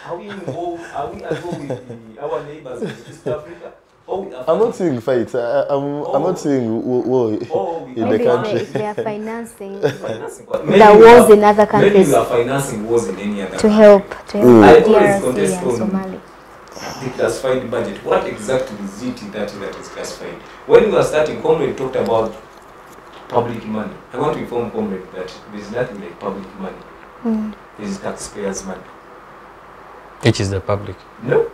Speaker 6: Are we in war? Are we at war with our neighbors in East Africa?
Speaker 1: I'm not saying fight. I'm not saying war in the country.
Speaker 3: They are financing
Speaker 6: the
Speaker 3: wars in other countries.
Speaker 6: Maybe we are financing wars in any other
Speaker 3: to
Speaker 6: country.
Speaker 3: help
Speaker 6: I always
Speaker 3: DRC
Speaker 6: contest
Speaker 3: and
Speaker 6: on
Speaker 3: Somali.
Speaker 6: the classified budget. What exactly is it that is classified? When we were starting, Comrade talked about public money. I want to inform Comrade that there is nothing like public money. There is taxpayers' money.
Speaker 2: Which is the public?
Speaker 6: No.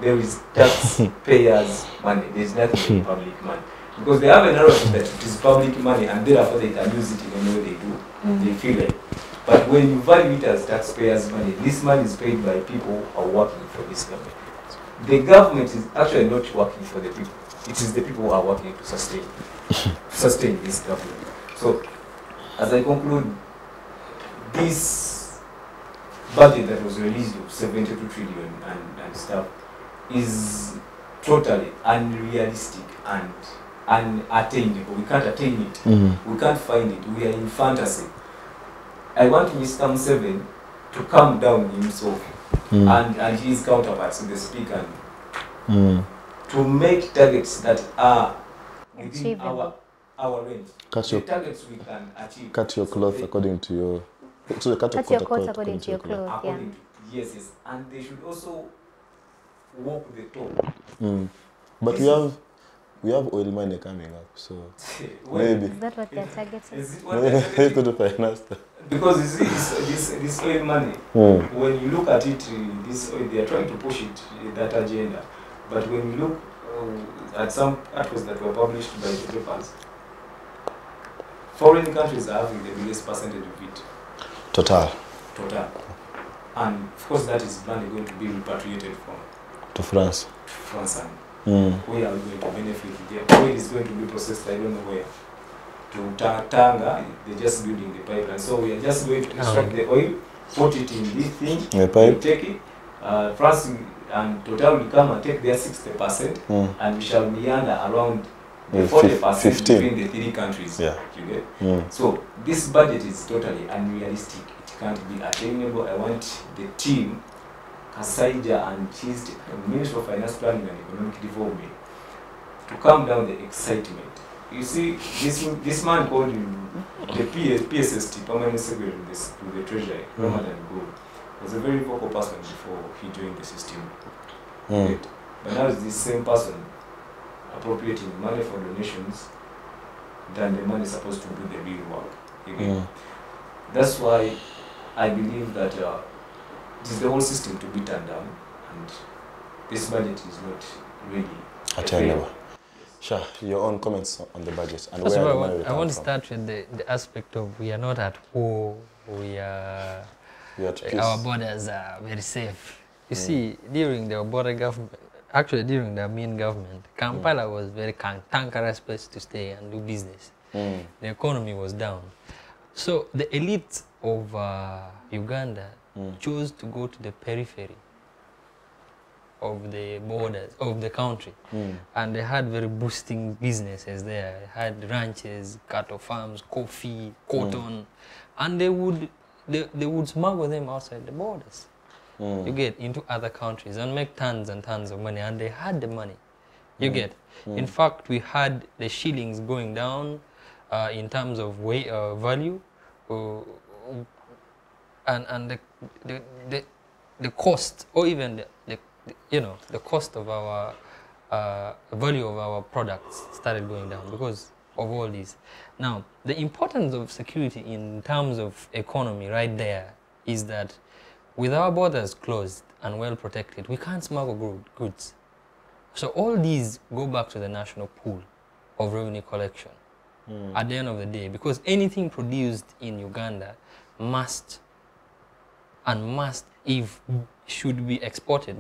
Speaker 6: There is taxpayers' money. There is nothing like public money. Because they have a narrative that it is public money and therefore they can use it in any way they do. They feel like. But when you value it as taxpayers' money, this money is paid by people who are working for this government. The government is actually not working for the people. It is the people who are working to sustain this government. So, as I conclude, this budget that was released of 72 trillion and stuff is totally unrealistic and unattainable. We can't attain it. We can't find it. We are in fantasy. I want Mr. Museveni to calm down himself and his counterparts in the speaker to make targets that are within our range. The targets we can achieve.
Speaker 1: Cut your cloth according to your... So cut your coat according to your cloth.
Speaker 6: Yes. And they should also walk the talk.
Speaker 1: But we have oil money coming up, so maybe.
Speaker 3: Is that what they're targeting?
Speaker 6: Is it what they're targeting?
Speaker 1: To the finance.
Speaker 6: Because you see, this oil money, when you look at it, this oil, they are trying to push it, that agenda. But when you look at some articles that were published by the papers, foreign countries are having the biggest percentage of it. Total. And of course that is money going to be repatriated from
Speaker 1: to France.
Speaker 6: And where are we going to benefit? The oil is going to be processed, I don't know where. To Tanga, they're just building the pipeline. So we are just going to extract the oil, put it in this thing, we'll take it. France and Total will come and take their 60%, and we shall meander around the 40% between the three countries. You get? So this budget is totally unrealistic. It can't be attainable. I want the team, Kasaija and his Minister of Finance Planning and Economic Development, to calm down the excitement. You see, this man called him the PSST, Permanent Secretary to the Treasury, Ramadan Gold, was a very vocal person before he joined the system. Right? But now it's this same person appropriating money for donations than the money supposed to do the real work. That's why I believe that it is the whole system to be turned down, and this budget is not really
Speaker 1: attainable. Shaa, your own comments on the budget and
Speaker 2: First
Speaker 1: where
Speaker 2: of all,
Speaker 1: the money
Speaker 2: I want to
Speaker 1: from.
Speaker 2: start with the aspect of we are not at war. Our borders are very safe. You see, during the border government, actually during the Amin government, Kampala was very cantankerous place to stay and do business. The economy was down. So the elite of Uganda chose to go to the periphery of the borders of the country, and they had very boosting businesses there. They had ranches, cattle farms, coffee, cotton, and they would smuggle them outside the borders. You get into other countries and make tons and tons of money, and they had the money. You get. In fact, we had the shillings going down in terms of weight, value, and the cost, or even the cost of our value of our products started going down because of all this. Now, the importance of security in terms of economy right there is that with our borders closed and well protected, we can't smuggle goods. So all these go back to the national pool of revenue collection at the end of the day, because anything produced in Uganda if should be exported,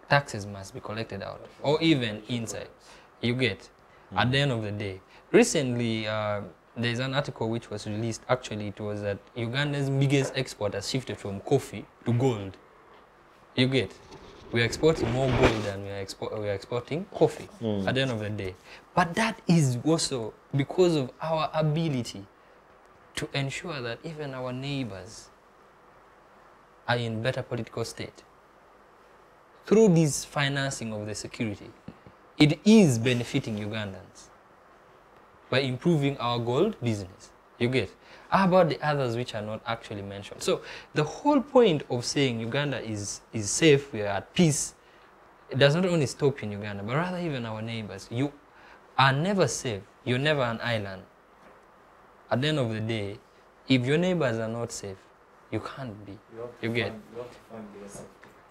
Speaker 2: taxes must be collected out, or even inside. You get, at the end of the day. Recently, there's an article which was released. Actually, it was that Uganda's biggest export has shifted from coffee to gold. You get, we're exporting more gold than we're exporting coffee at the end of the day. But that is also because of our ability to ensure that even our neighbors are in better political state. Through this financing of the security, it is benefiting Ugandans by improving our gold business. You get. How about the others which are not actually mentioned? So the whole point of saying Uganda is safe, we are at peace, it does not only stop in Uganda, but rather even our neighbors. You are never safe. You're never an island. At the end of the day, if your neighbors are not safe, you can't be. You get.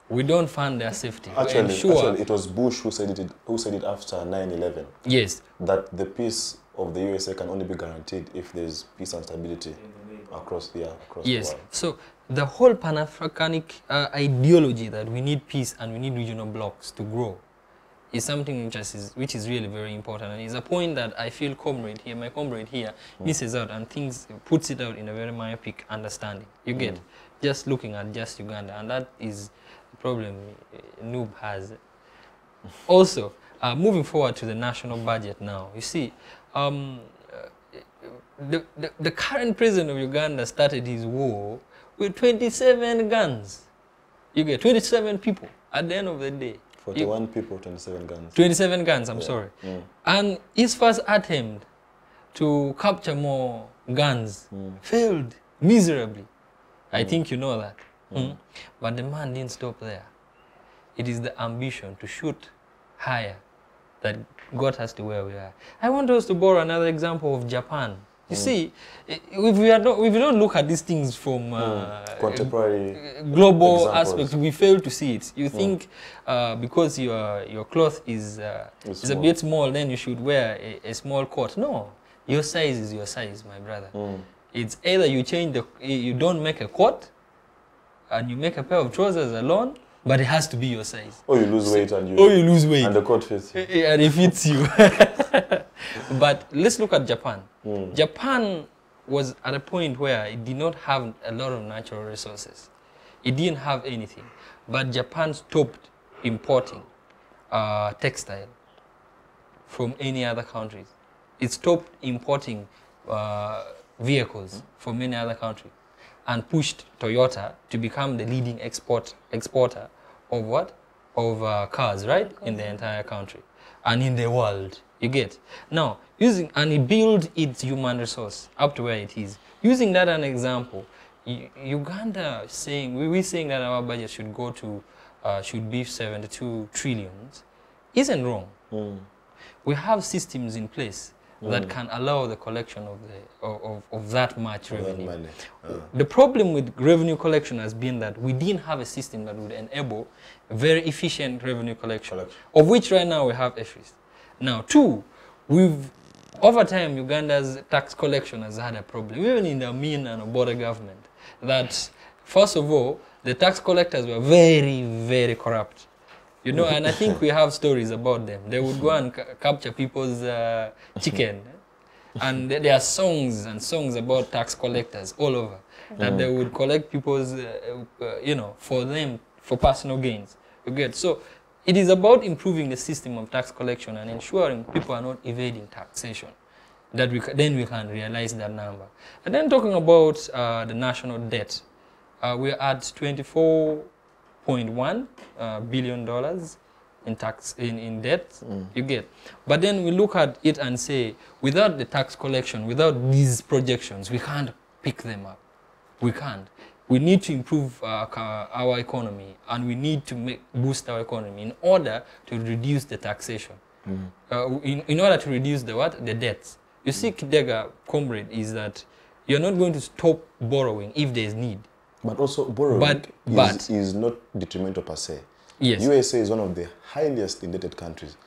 Speaker 2: We don't fund their safety.
Speaker 1: Actually, it was Bush who said it after 9/11.
Speaker 2: Yes.
Speaker 1: That the peace of the USA can only be guaranteed if there's peace and stability across the world.
Speaker 2: So the whole Pan-Africanic ideology that we need peace and we need regional blocks to grow is something which is really very important, and it's a point that I feel my comrade here misses out and puts it out in a very myopic understanding. You get, just looking at just Uganda, and that is the problem NUP has. Also, moving forward to the national budget now, you see, the current president of Uganda started his war with 27 guns. You get 27 people at the end of the day.
Speaker 1: 41 people, 27 guns.
Speaker 2: 27 guns, I'm sorry. And his first attempt to capture more guns failed miserably. I think you know that. But the man didn't stop there. It is the ambition to shoot higher that got us to where we are. I want us to borrow another example of Japan. You see, if we don't look at these things from
Speaker 1: contemporary
Speaker 2: global aspects, we fail to see it. You think because your cloth is a bit small, then you should wear a small coat. No, your size is your size, my brother. It's either you don't make a coat, and you make a pair of trousers alone, but it has to be your size.
Speaker 1: Or you lose weight and
Speaker 2: and
Speaker 1: the coat fits you.
Speaker 2: And it fits you. But let's look at Japan. Japan was at a point where it did not have a lot of natural resources. It didn't have anything. But Japan stopped importing textile from any other countries. It stopped importing vehicles from any other country and pushed Toyota to become the leading exporter of what? Of cars, right? In the entire country and in the world. You get. Now, and it built its human resource up to where it is. Using that as an example, Uganda we're saying that our budget should go to, should be 72 trillions, isn't wrong. We have systems in place that can allow the collection of that much revenue. The problem with revenue collection has been that we didn't have a system that would enable very efficient revenue collection, of which right now we have issues. Now, two, over time, Uganda's tax collection has had a problem, even in the Amin and border government, that, first of all, the tax collectors were very, very corrupt. You know, and I think we have stories about them. They would go and capture people's chicken. And there are songs and songs about tax collectors all over. That they would collect people's, you know, for them, for personal gains. You get? So it is about improving the system of tax collection and ensuring people are not evading taxation. That then we can realize that number. And then talking about the national debt, we're at $24.1 billion in tax in debt. You get. But then we look at it and say, without the tax collection, without these projections, we can't pick them up. We can't. We need to improve our economy, and we need to boost our economy in order to reduce the taxation. In order to reduce the what? The debts. You see, Kidega, comrade, is that you're not going to stop borrowing if there's need.
Speaker 1: But also borrowing is not detrimental per se.
Speaker 2: Yes.
Speaker 1: USA is one of the highest indebted countries.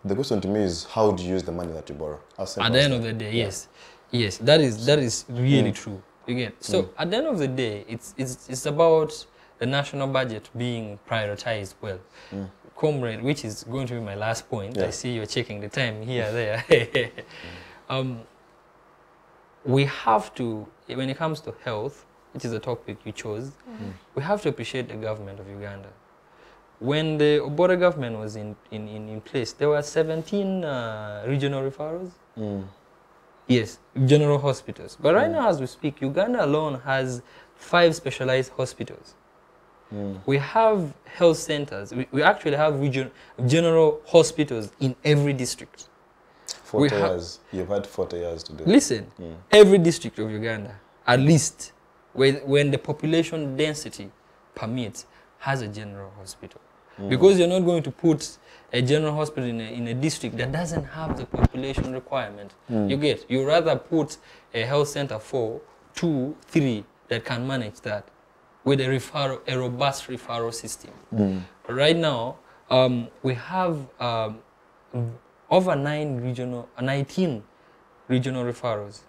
Speaker 1: The question to me is, how do you use the money that you borrow?
Speaker 2: At the end of the day, yes. Yes, that is really true. You get. So at the end of the day, it's about the national budget being prioritized well. Comrade, which is going to be my last point. I see you're checking the time here, there. We have to, when it comes to health, which is a topic you chose, we have to appreciate the government of Uganda. When the Obote government was in place, there were 17 regional referrals. Yes, general hospitals. But right now, as we speak, Uganda alone has 5 specialized hospitals. We have health centers. We actually have general hospitals in every district.
Speaker 1: 40 years. You've had 40 years to do it.
Speaker 2: Listen, every district of Uganda, at least, when the population density permits, has a general hospital. Because you're not going to put a general hospital in a district that doesn't have the population requirement. You get? You rather put a health center for 2, 3 that can manage that with a robust referral system. Right now, we have over 19 regional referrals.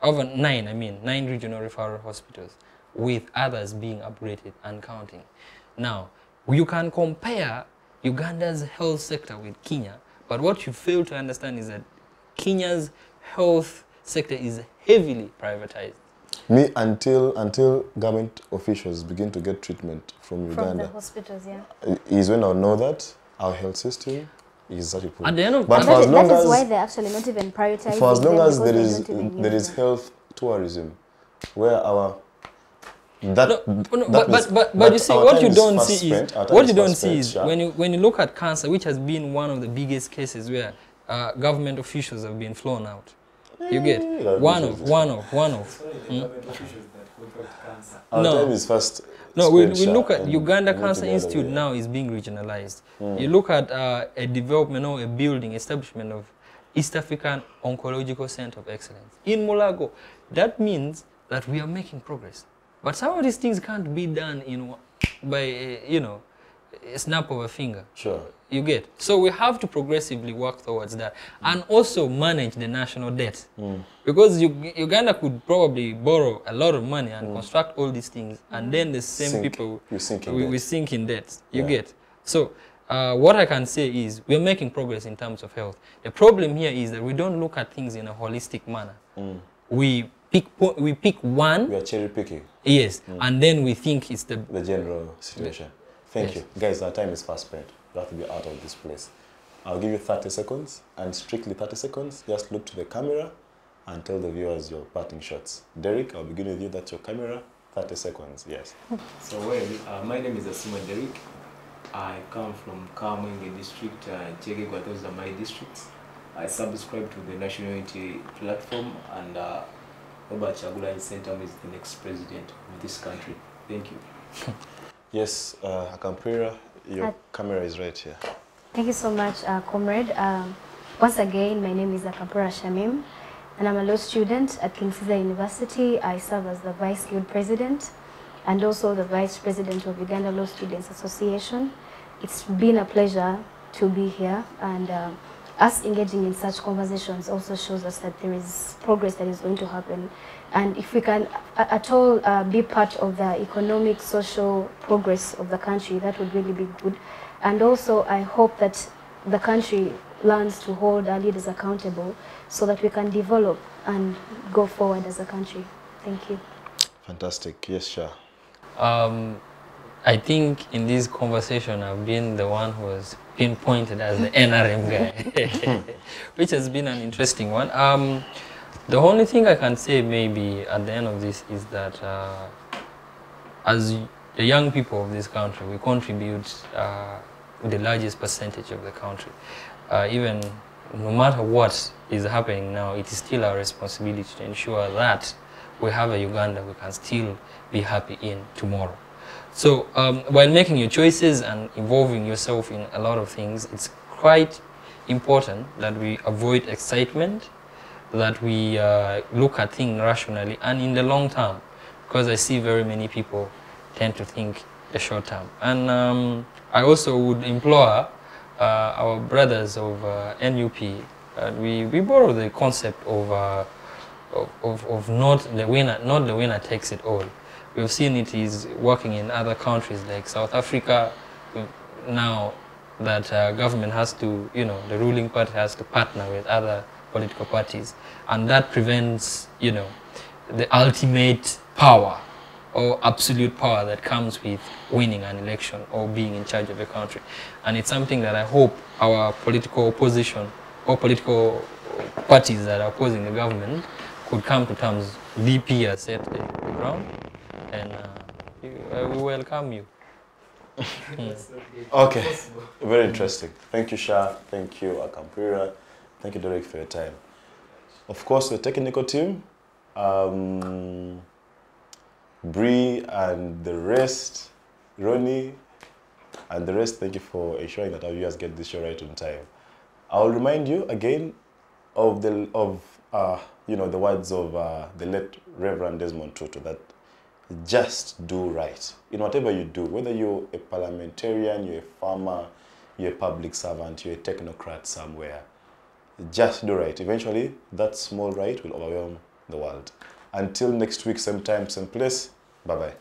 Speaker 2: Over 9 regional referral hospitals, with others being upgraded and counting. Now, you can compare Uganda's health sector with Kenya, but what you fail to understand is that Kenya's health sector is heavily privatized.
Speaker 1: Until government officials begin to get treatment from Uganda.
Speaker 3: From the hospitals,
Speaker 1: is when I'll know that our health system is such a poor.
Speaker 2: At the end of
Speaker 1: but
Speaker 3: that is why they're actually not even prioritizing.
Speaker 1: For as long as there is health tourism, where our
Speaker 2: but you see, what you don't see is when you look at cancer, which has been one of the biggest cases where government officials have been flown out. You get one of.
Speaker 1: Our time is fast.
Speaker 2: No, we look at Uganda Cancer Institute now is being regionalized. You look at a development or a building establishment of East African Oncological Center of Excellence in Mulago. That means that we are making progress. But some of these things can't be done by a snap of a finger.
Speaker 1: Sure.
Speaker 2: You get. So we have to progressively work towards that and also manage the national debt. Because Uganda could probably borrow a lot of money and construct all these things, and then the same people we sink in debt. You get. So what I can say is we're making progress in terms of health. The problem here is that we don't look at things in a holistic manner. We pick one.
Speaker 1: We are cherry picking.
Speaker 2: Yes, and then we think it's the
Speaker 1: general situation. Thank you. Guys, our time is fast spent. We have to be out of this place. I'll give you 30 seconds, and strictly 30 seconds. Just look to the camera and tell the viewers your parting shots. Derrick, I'll begin with you. That's your camera. 30 seconds, yes.
Speaker 6: So, my name is Asiimwe Derrick. I come from Kamwenge district, Kidega, those are my districts. I subscribe to the National Unity platform, and Robert Chagulanyi Center is the next president of this country. Thank you.
Speaker 1: Yes, Akampurira, your camera is right here.
Speaker 3: Thank you so much, comrade. Once again, my name is Akampurira Shamim, and I'm a law student at King Caesar University. I serve as the Vice Guild President and also the Vice President of Uganda Law Students Association. It's been a pleasure to be here, and us engaging in such conversations also shows us that there is progress that is going to happen. And if we can at all be part of the economic, social progress of the country, that would really be good. And also, I hope that the country learns to hold our leaders accountable so that we can develop and go forward as a country. Thank you.
Speaker 1: Fantastic. Yes, Shaa.
Speaker 2: I think in this conversation, I've been the one who has been pointed as the NRM guy, which has been an interesting one. The only thing I can say maybe at the end of this is that as the young people of this country, we contribute the largest percentage of the country. Even no matter what is happening now, it is still our responsibility to ensure that we have a Uganda we can still be happy in tomorrow. So while making your choices and involving yourself in a lot of things, it's quite important that we avoid excitement, that we look at things rationally and in the long term, because I see very many people tend to think the short term. And I also would implore our brothers of NUP, we borrow the concept of not the winner takes it all. We've seen it is working in other countries like South Africa. Now that government has to, the ruling party has to partner with other political parties, and that prevents, the ultimate power or absolute power that comes with winning an election or being in charge of a country. And it's something that I hope our political opposition or political parties that are opposing the government could come to terms. VP has set the ground, and we welcome you.
Speaker 1: Okay, very interesting. Thank you, Shaa. Thank you, Akampurira. Thank you, Derrick, for your time. Of course, the technical team, Bree and the rest, Ronnie and the rest, thank you for ensuring that our viewers get this show right on time. I'll remind you again of the words of the late Reverend Desmond Tutu, that just do right in whatever you do, whether you're a parliamentarian, you're a farmer, you're a public servant, you're a technocrat somewhere. Just do right. Eventually, that small right will overwhelm the world. Until next week, same time, same place. Bye-bye.